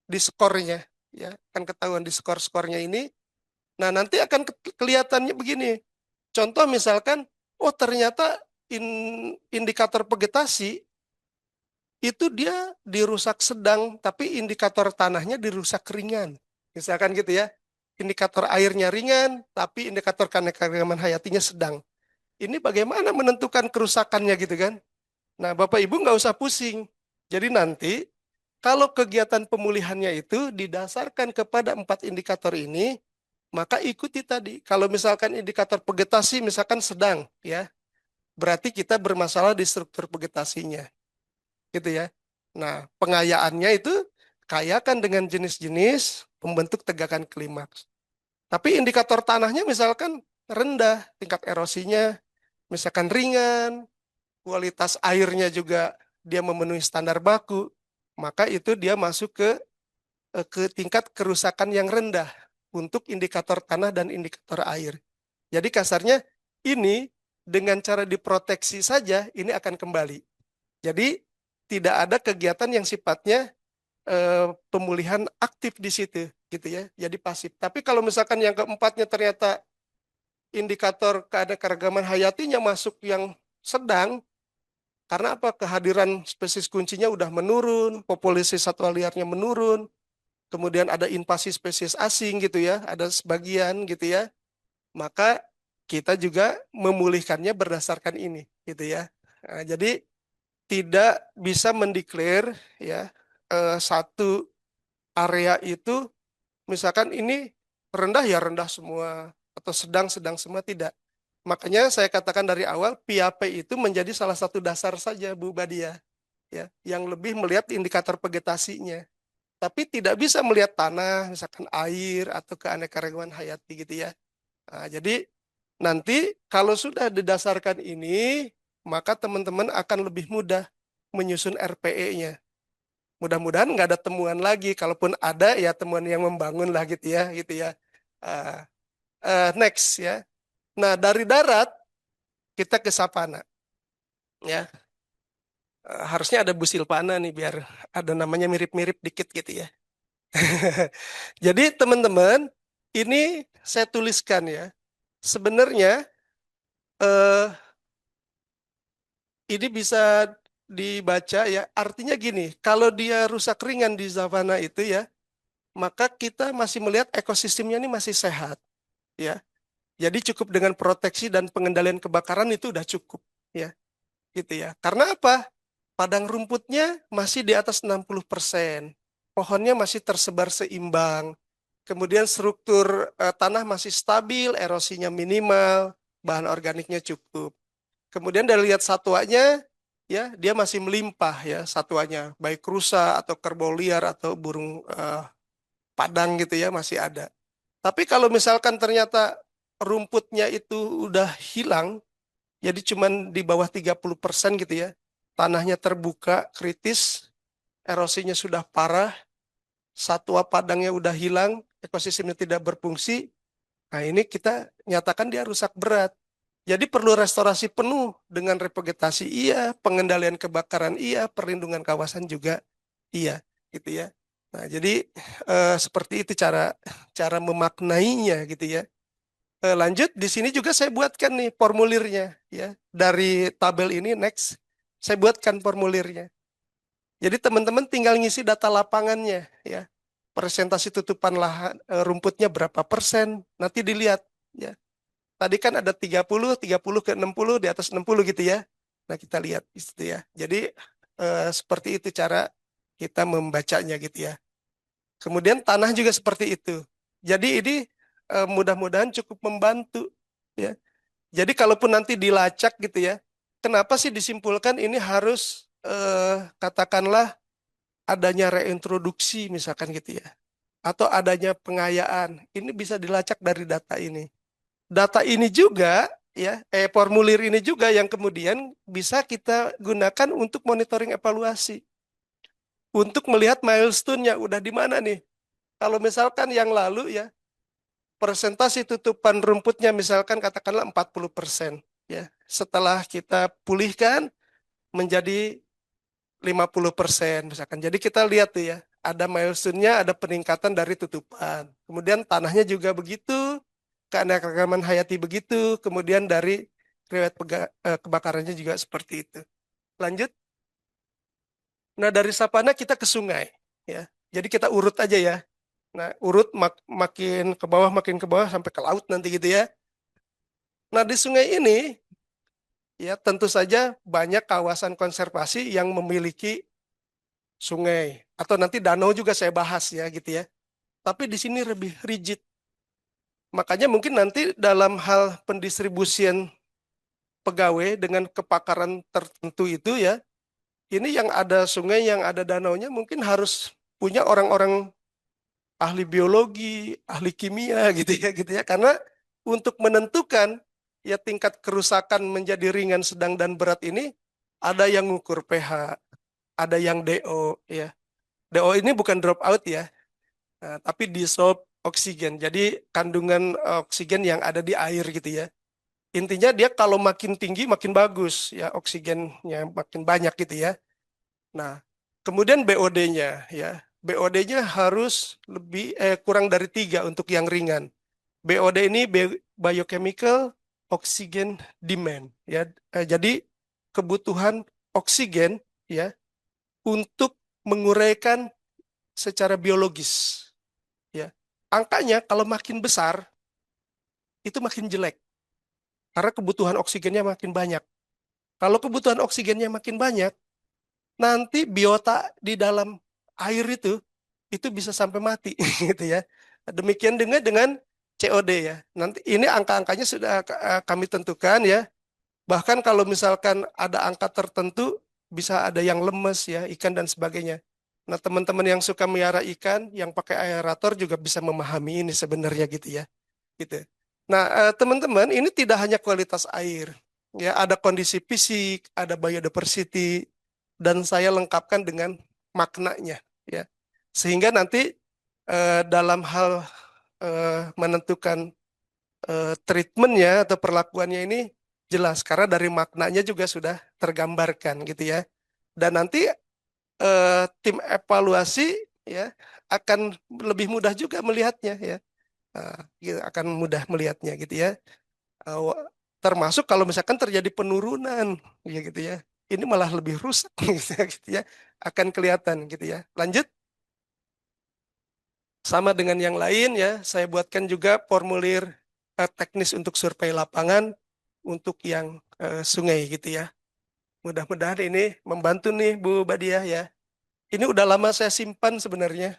di skornya ya, akan ketahuan di skor-skornya ini. Nah, nanti akan kelihatannya begini. Contoh misalkan, oh ternyata indikator vegetasi itu dia dirusak sedang, tapi indikator tanahnya dirusak ringan. Misalkan gitu ya. Indikator airnya ringan, tapi indikator keanekaragaman hayatinya sedang. Ini bagaimana menentukan kerusakannya gitu kan? Nah, Bapak Ibu nggak usah pusing. Jadi nanti kalau kegiatan pemulihannya itu didasarkan kepada 4 indikator ini, maka ikuti tadi. Kalau misalkan indikator vegetasi misalkan sedang, ya, berarti kita bermasalah di struktur vegetasinya, gitu ya. Nah, pengayaannya itu kayakan dengan jenis-jenis pembentuk tegakan klimaks. Tapi indikator tanahnya misalkan rendah, tingkat erosinya misalkan ringan, kualitas airnya juga dia memenuhi standar baku, maka itu dia masuk ke tingkat kerusakan yang rendah untuk indikator tanah dan indikator air. Jadi kasarnya ini dengan cara diproteksi saja ini akan kembali. Jadi tidak ada kegiatan yang sifatnya pemulihan aktif di situ gitu ya. Jadi pasif. Tapi kalau misalkan yang keempatnya ternyata indikator keanekaragaman hayatinya masuk yang sedang, karena apa? Kehadiran spesies kuncinya udah menurun, populasi satwa liarnya menurun, kemudian ada invasi spesies asing gitu ya, ada sebagian gitu ya. Maka kita juga memulihkannya berdasarkan ini gitu ya. Nah, jadi tidak bisa mendeklar ya satu area itu misalkan ini rendah ya rendah semua atau sedang semua, tidak. Makanya saya katakan dari awal PAP itu menjadi salah satu dasar saja Bu Badia ya, yang lebih melihat indikator vegetasinya. Tapi tidak bisa melihat tanah, misalkan air atau keanekaragaman hayati gitu ya. Nah, jadi nanti kalau sudah didasarkan ini, maka teman-teman akan lebih mudah menyusun RPE-nya. Mudah-mudahan nggak ada temuan lagi. Kalaupun ada, ya temuan yang membangun lah gitu ya, gitu ya. Uh, Next ya. Nah dari darat kita ke savana, ya. Harusnya ada Bu Silvana nih biar ada namanya mirip-mirip dikit gitu ya. Jadi teman-teman, ini saya tuliskan ya. Sebenarnya eh, ini bisa dibaca ya. Artinya gini, kalau dia rusak ringan di savana itu ya, maka kita masih melihat ekosistemnya ini masih sehat ya. Jadi cukup dengan proteksi dan pengendalian kebakaran itu udah cukup ya, gitu ya. Karena apa? Padang rumputnya masih di atas 60%. Pohonnya masih tersebar seimbang. Kemudian struktur tanah masih stabil, erosinya minimal, bahan organiknya cukup. Kemudian dari lihat satwanya, ya dia masih melimpah ya satwanya, baik rusa atau kerbau liar atau burung padang gitu ya masih ada. Tapi kalau misalkan ternyata rumputnya itu udah hilang, jadi cuman di bawah 30% gitu ya, tanahnya terbuka, kritis, erosinya sudah parah, satwa padangnya udah hilang, ekosistemnya tidak berfungsi, nah ini kita nyatakan dia rusak berat. Jadi perlu restorasi penuh dengan revegetasi iya, pengendalian kebakaran iya, perlindungan kawasan juga iya, gitu ya. Nah, jadi seperti itu cara cara memaknainya gitu ya. Lanjut di sini juga saya buatkan nih formulirnya ya. Dari tabel ini next saya buatkan formulirnya. Jadi teman-teman tinggal ngisi data lapangannya ya. Presentasi tutupan lahan rumputnya berapa persen, nanti dilihat ya. Tadi kan ada 30 ke 60 di atas 60 gitu ya. Nah, kita lihat itu ya. Jadi seperti itu cara kita membacanya gitu ya. Kemudian tanah juga seperti itu. Jadi ini mudah-mudahan cukup membantu ya. Jadi kalaupun nanti dilacak gitu ya, kenapa sih disimpulkan ini harus katakanlah adanya reintroduksi misalkan gitu ya. atau adanya pengayaan. Ini bisa dilacak dari data ini. Data ini juga ya, formulir ini juga yang kemudian bisa kita gunakan untuk monitoring evaluasi. Untuk melihat milestone-nya udah di mana nih. Kalau misalkan yang lalu ya, persentase tutupan rumputnya misalkan katakanlah 40%. Ya, setelah kita pulihkan menjadi 50% misalkan. Jadi kita lihat tuh ya, ada milestone-nya, ada peningkatan dari tutupan. Kemudian tanahnya juga begitu, keanekaragaman hayati begitu, kemudian dari riwayat kebakarannya juga seperti itu. Lanjut. Nah, dari sapana kita ke sungai ya. Jadi kita urut aja ya. Nah, urut makin ke bawah sampai ke laut nanti gitu ya. Nah, di sungai ini ya tentu saja banyak kawasan konservasi yang memiliki sungai atau nanti danau juga saya bahas ya gitu ya. Tapi di sini lebih rigid. Makanya mungkin nanti dalam hal pendistribusian pegawai dengan kepakaran tertentu itu ya, ini yang ada sungai, yang ada danaunya mungkin harus punya orang-orang ahli biologi, ahli kimia gitu ya. Karena untuk menentukan ya tingkat kerusakan menjadi ringan, sedang dan berat ini ada yang ngukur pH, ada yang DO ya. DO ini bukan drop out ya, tapi dissolved oksigen. Jadi kandungan oksigen yang ada di air gitu ya. Intinya dia kalau makin tinggi makin bagus ya, oksigennya makin banyak gitu ya. Nah, kemudian BOD-nya ya. BOD-nya harus kurang dari 3 untuk yang ringan. BOD ini biochemical oxygen demand ya. Jadi kebutuhan oksigen ya untuk menguraikan secara biologis ya. Angkanya kalau makin besar itu makin jelek karena kebutuhan oksigennya makin banyak. Kalau kebutuhan oksigennya makin banyak, nanti biota di dalam air itu bisa sampai mati gitu ya. Demikian dengan COD ya. Nanti ini angka-angkanya sudah kami tentukan ya. Bahkan kalau misalkan ada angka tertentu bisa ada yang lemes ya, ikan dan sebagainya. Nah, teman-teman yang suka melihara ikan yang pakai aerator juga bisa memahami ini sebenarnya gitu ya. Gitu. Nah, teman-teman, ini tidak hanya kualitas air, ya ada kondisi fisik, ada biodiversity, dan saya lengkapkan dengan maknanya, ya. Sehingga nanti dalam hal menentukan treatmentnya atau perlakuannya ini jelas karena dari maknanya juga sudah tergambarkan gitu ya. Dan nanti tim evaluasi ya akan lebih mudah juga melihatnya ya. Gitu, akan mudah melihatnya gitu ya. Eh, wa- Termasuk kalau misalkan terjadi penurunan ya gitu ya. Ini malah lebih rusak gitu ya. Akan kelihatan gitu ya. Lanjut sama dengan yang lain ya, saya buatkan juga formulir teknis untuk survei lapangan untuk yang sungai gitu ya. Mudah-mudahan ini membantu nih Bu Badiah ya. Ini udah lama saya simpan sebenarnya.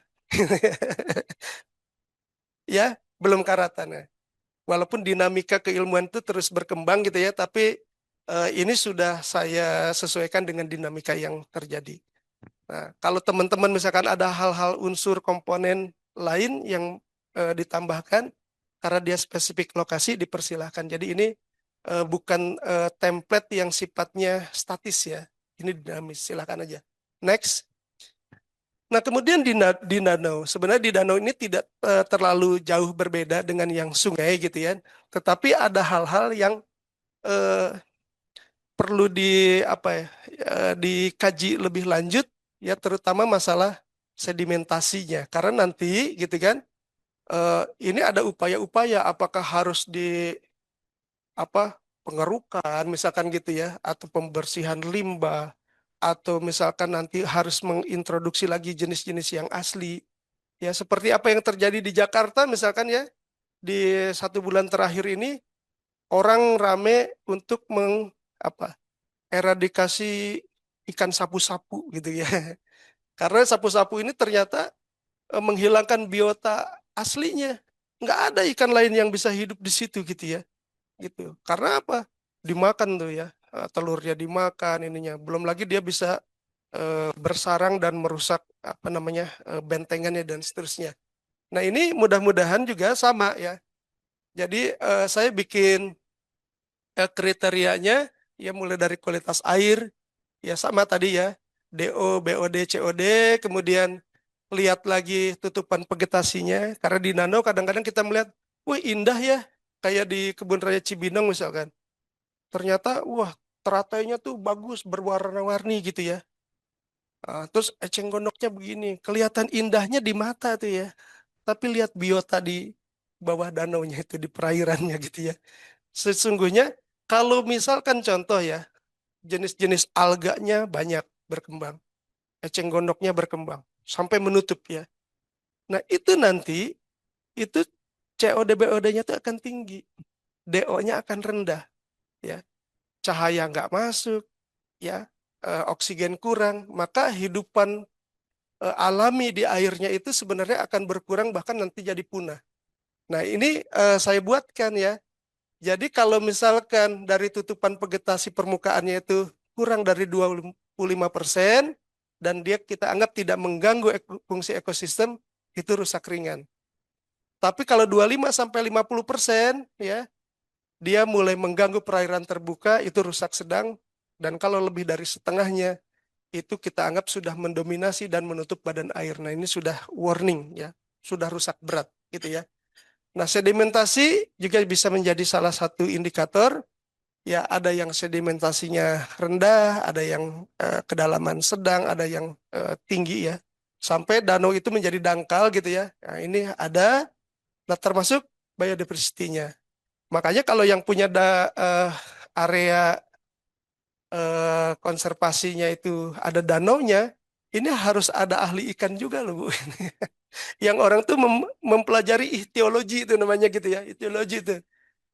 Ya, belum karatan ya. Walaupun dinamika keilmuan itu terus berkembang gitu ya, tapi ini sudah saya sesuaikan dengan dinamika yang terjadi. Nah, kalau teman-teman misalkan ada hal-hal unsur komponen lain yang ditambahkan karena dia spesifik lokasi dipersilahkan. Jadi ini bukan template yang sifatnya statis ya. Ini dinamis, silakan aja. Next. Nah, kemudian di danau, sebenarnya di danau ini tidak terlalu jauh berbeda dengan yang sungai gitu ya. Tetapi ada hal-hal yang eh, perlu dikaji lebih lanjut ya, terutama masalah sedimentasinya. Karena nanti gitu kan, ini ada upaya-upaya apakah harus di pengerukan misalkan gitu ya, atau pembersihan limbah, atau misalkan nanti harus mengintroduksi lagi jenis-jenis yang asli. Ya, seperti apa yang terjadi di Jakarta misalkan ya, di 1 bulan terakhir ini orang rame untuk eradikasi ikan sapu-sapu gitu ya. Karena sapu-sapu ini ternyata menghilangkan biota aslinya. Nggak ada ikan lain yang bisa hidup di situ gitu ya. Gitu. Karena apa? Dimakan tuh ya. Telurnya dimakan ininya. Belum lagi dia bisa bersarang dan merusak bentengannya dan seterusnya. Nah, ini mudah-mudahan juga sama ya. Jadi saya bikin kriterianya ya mulai dari kualitas air ya sama tadi ya. DO, BOD, COD, kemudian lihat lagi tutupan vegetasinya karena di nano kadang-kadang kita melihat, wih indah ya kayak di Kebun Raya Cibinong misalkan. Ternyata wah teratainya tuh bagus berwarna-warni gitu ya. Terus eceng gondoknya begini, kelihatan indahnya di mata tuh ya. Tapi lihat biota di bawah danaunya itu di perairannya gitu ya. Sesungguhnya kalau misalkan contoh ya, jenis-jenis alganya banyak berkembang, eceng gondoknya berkembang sampai menutup ya. Nah, itu nanti itu COD BOD-nya tuh akan tinggi, DO-nya akan rendah ya. Cahaya nggak masuk ya, oksigen kurang, maka hidupan alami di airnya itu sebenarnya akan berkurang bahkan nanti jadi punah. Nah, ini saya buatkan ya. Jadi kalau misalkan dari tutupan vegetasi permukaannya itu kurang dari 25% dan dia kita anggap tidak mengganggu fungsi ekosistem, itu rusak ringan. Tapi kalau 25 sampai 50% ya, dia mulai mengganggu perairan terbuka, itu rusak sedang. Dan kalau lebih dari setengahnya, itu kita anggap sudah mendominasi dan menutup badan air. Nah, ini sudah warning ya, sudah rusak berat gitu ya. Nah, sedimentasi juga bisa menjadi salah satu indikator. Ya, ada yang sedimentasinya rendah, ada yang kedalaman sedang, ada yang tinggi ya. Sampai danau itu menjadi dangkal gitu ya. Nah, ini ada, nah termasuk biodiversity-nya. Makanya kalau yang punya area konservasinya itu ada danaunya, ini harus ada ahli ikan juga loh, Bu. Yang orang tuh mempelajari ichtyologi itu namanya gitu ya, ichtyologi itu.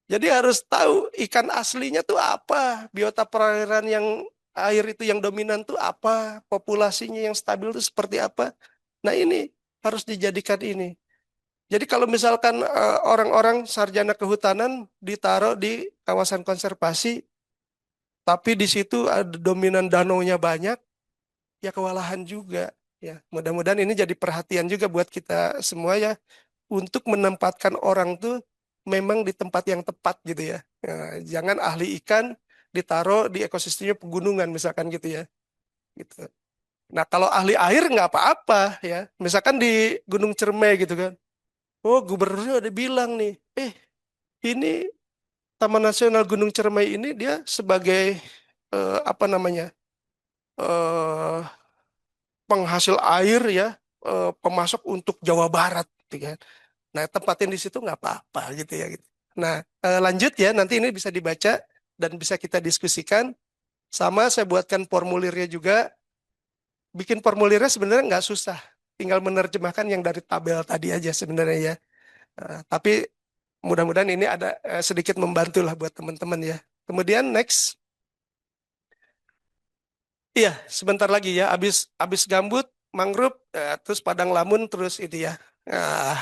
Jadi harus tahu ikan aslinya tuh apa, biota perairan yang air itu yang dominan tuh apa, populasinya yang stabil tuh seperti apa. Nah ini harus dijadikan ini. Jadi kalau misalkan orang-orang sarjana kehutanan ditaruh di kawasan konservasi, tapi di situ ada dominan danaunya banyak, ya kewalahan juga. Ya, mudah-mudahan ini jadi perhatian juga buat kita semua ya untuk menempatkan orang tuh memang di tempat yang tepat gitu ya. Nah, jangan ahli ikan ditaruh di ekosistemnya pegunungan misalkan gitu ya. Gitu. Nah kalau ahli air nggak apa-apa ya. Misalkan di Gunung Ciremai gitu kan. Oh gubernurnya udah bilang nih, ini Taman Nasional Gunung Ciremai ini dia sebagai apa namanya eh, penghasil air ya, pemasok untuk Jawa Barat gitu kan. Nah, tempatin di situ nggak apa-apa gitu ya. Gitu. Nah, lanjut ya, nanti ini bisa dibaca dan bisa kita diskusikan. Sama saya buatkan formulirnya juga. Bikin formulirnya sebenarnya nggak susah. Tinggal menerjemahkan yang dari tabel tadi aja sebenarnya ya. Tapi mudah-mudahan ini ada sedikit membantu lah buat teman-teman ya. Kemudian next. Iya, sebentar lagi ya. Habis gambut, mangrove, terus padang lamun, terus itu ya. Nah,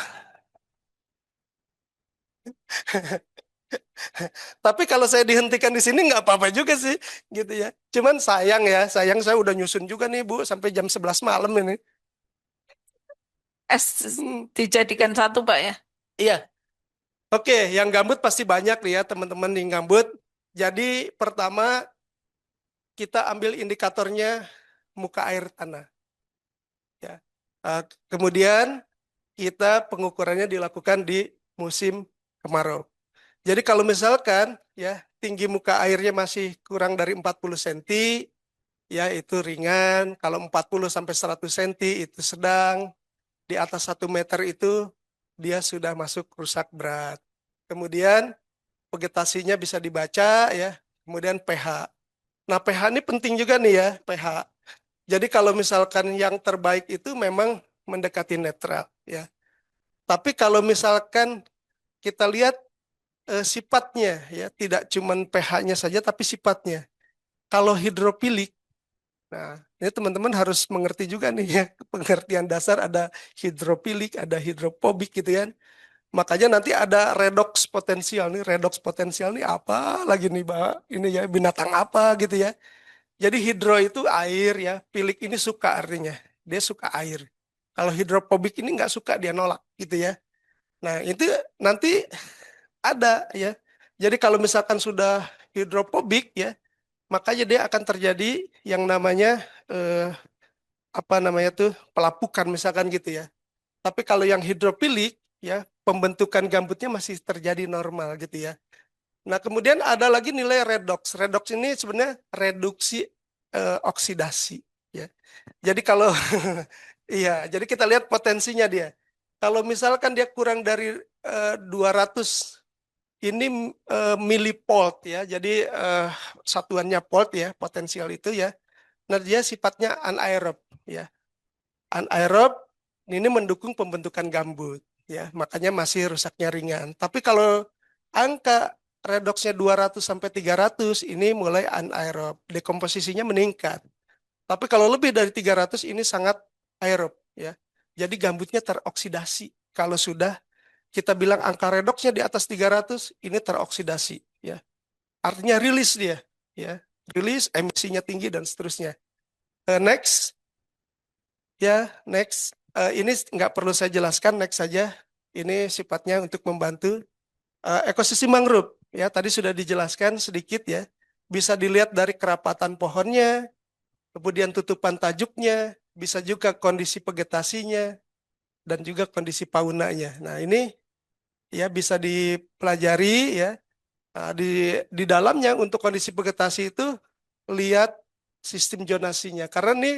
tapi kalau saya dihentikan di sini nggak apa-apa juga sih, gitu ya. Cuman sayang ya, sayang saya udah nyusun juga nih Bu, sampai jam 11 malam ini. Es Hmm, dijadikan satu, Pak ya. iya, oke, yang gambut pasti banyak nih ya teman-teman yang gambut. Jadi pertama kita ambil indikatornya muka air tanah. Ya. Kemudian kita pengukurannya dilakukan di musim kemarau. Jadi kalau misalkan ya tinggi muka airnya masih kurang dari 40 cm, ya itu ringan. Kalau 40 sampai 100 cm itu sedang. Di atas 1 meter itu dia sudah masuk rusak berat. Kemudian vegetasinya bisa dibaca ya. Kemudian pH. Nah, pH ini penting juga nih ya, pH. Jadi kalau misalkan yang terbaik itu memang mendekati netral ya. Tapi kalau misalkan kita lihat sifatnya ya, tidak cuman pH-nya saja tapi sifatnya. Kalau hidrofilik, nah ini teman-teman harus mengerti juga nih ya, pengertian dasar ada hidrofilik, ada hidrofobik gitu kan. Makanya nanti ada redox potensial nih, redox potensial nih apa lagi nih, Mbak? Ini ya binatang apa gitu ya. Jadi hidro itu air ya, filik ini suka artinya. Dia suka air. Kalau hidrofobik ini nggak suka, dia nolak gitu ya. Nah, itu nanti ada ya. Jadi kalau misalkan sudah hidrofobik ya, makanya dia akan terjadi yang namanya apa namanya tuh pelapukan misalkan gitu ya. Tapi kalau yang hidrofilik ya, pembentukan gambutnya masih terjadi normal gitu ya. Nah, kemudian ada lagi nilai redox. Redox ini sebenarnya reduksi oksidasi ya. Jadi kalau iya, jadi kita lihat potensinya dia. Kalau misalkan dia kurang dari 200 ini milivolt ya. Jadi satuannya volt ya, potensial itu ya. Nah, dia sifatnya anaerob ya. Anaerob ini mendukung pembentukan gambut ya. Makanya masih rusaknya ringan. Tapi kalau angka redoxnya 200 sampai 300 ini mulai anaerob, dekomposisinya meningkat. Tapi kalau lebih dari 300 ini sangat aerob ya. Jadi gambutnya teroksidasi. Kalau sudah kita bilang angka redoksnya di atas 300 ini teroksidasi ya. Artinya rilis dia ya. Rilis emisinya tinggi dan seterusnya. Next ya, next. Ini nggak perlu saya jelaskan, next saja. Ini sifatnya untuk membantu ekosistem mangrove ya. Tadi sudah dijelaskan sedikit ya. Bisa dilihat dari kerapatan pohonnya, kemudian tutupan tajuknya, bisa juga kondisi vegetasinya, dan juga kondisi faunanya. Nah, ini ya bisa dipelajari ya. Nah, di dalamnya untuk kondisi vegetasi itu lihat sistem zonasinya. Karena nih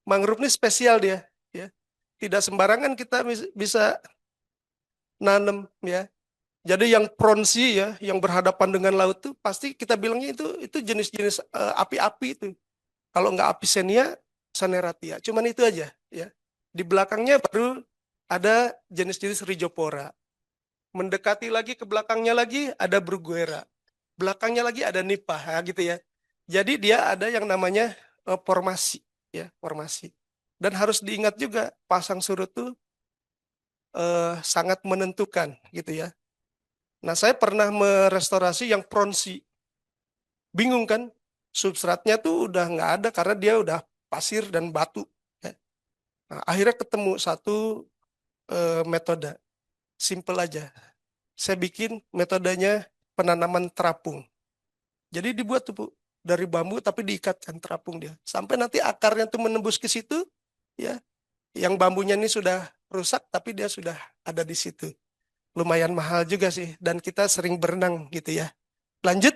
mangrove ini spesial dia ya. Tidak sembarangan kita bisa nanam ya. Jadi yang pronsi ya, yang berhadapan dengan laut tuh pasti kita bilangnya itu jenis-jenis api-api itu. Kalau nggak Avicennia, Saneratia. Cuman itu aja ya. Di belakangnya baru ada jenis-jenis Rhizopora. Mendekati lagi ke belakangnya lagi ada Bruguera. Belakangnya lagi ada Nipah ya, gitu ya. Jadi dia ada yang namanya formasi ya, formasi. Dan harus diingat juga pasang surut tuh sangat menentukan gitu ya. Nah, saya pernah merestorasi yang pronsi. Bingung kan? Substratnya tuh udah nggak ada karena dia udah pasir dan batu. Ya. Nah, akhirnya ketemu satu metode. Simple aja. Saya bikin metodenya penanaman terapung. Jadi dibuat tuh Bu, dari bambu tapi diikatkan terapung dia. Sampai nanti akarnya tuh menembus ke situ, ya. Yang bambunya ini sudah rusak tapi dia sudah ada di situ. Lumayan mahal juga sih dan kita sering berenang gitu ya. Lanjut,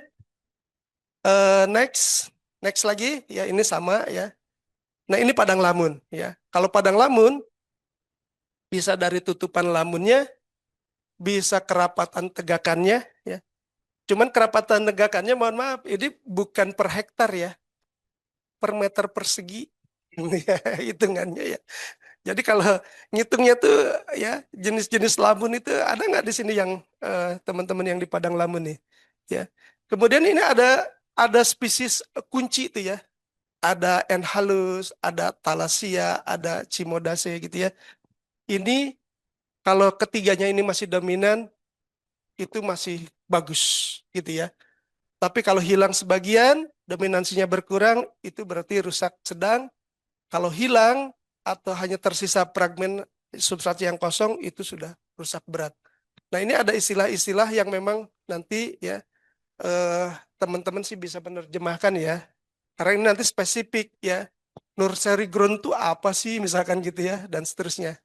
next, next lagi ya ini sama ya. Nah ini padang lamun ya. Kalau padang lamun bisa dari tutupan lamunnya, bisa kerapatan tegakannya ya. Cuman kerapatan tegakannya mohon maaf ini bukan per hektar ya, per meter persegi ya, hitungannya ya. Jadi kalau ngitungnya tuh ya jenis-jenis lamun itu ada nggak di sini yang teman-teman yang di Padang Lamun nih ya. Kemudian ini ada spesies kunci itu ya. Ada Enhalus, ada Thalassia, ada Cimodacea gitu ya. Ini kalau ketiganya ini masih dominan itu masih bagus gitu ya. Tapi kalau hilang sebagian, dominansinya berkurang, itu berarti rusak sedang. Kalau hilang atau hanya tersisa fragmen substrat yang kosong itu sudah rusak berat. Nah, ini ada istilah-istilah yang memang nanti ya eh, teman-teman sih bisa menerjemahkan ya. Karena ini nanti spesifik ya. Nursery ground itu apa sih misalkan gitu ya dan seterusnya.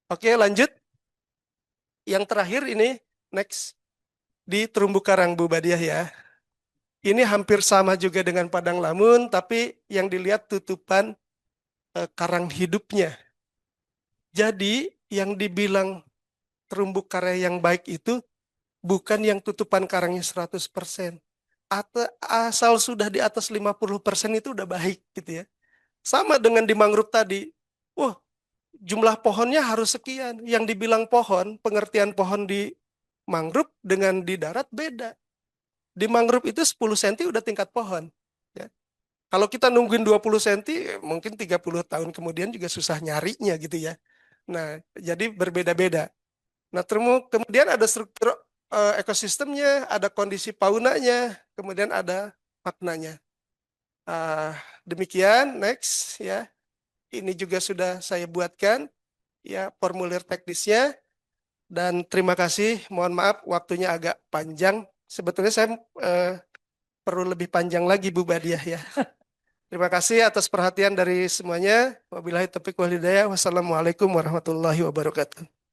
Oke, lanjut. Yang terakhir ini next di terumbu karang Bu Badiah ya. Ini hampir sama juga dengan padang lamun tapi yang dilihat tutupan karang hidupnya. Jadi yang dibilang terumbu karang yang baik itu bukan yang tutupan karangnya 100%. Asal sudah di atas 50% itu udah baik gitu ya. Sama dengan di mangrove tadi. Wah, jumlah pohonnya harus sekian. Yang dibilang pohon, pengertian pohon di mangrove dengan di darat beda. Di mangrove itu 10 cm udah tingkat pohon. Ya. Kalau kita nungguin 20 cm, mungkin 30 tahun kemudian juga susah nyarinya gitu ya. Nah, jadi berbeda-beda. Nah, kemudian ada struktur ekosistemnya, ada kondisi faunanya, kemudian ada maknanya. Ah, demikian, next ya. Ini juga sudah saya buatkan ya formulir teknisnya. Dan terima kasih, mohon maaf waktunya agak panjang. Sebetulnya saya eh, perlu lebih panjang lagi Bu Badiah ya. Terima kasih atas perhatian dari semuanya. Wabillahi taufiq wal hidayah. Wassalamualaikum warahmatullahi wabarakatuh.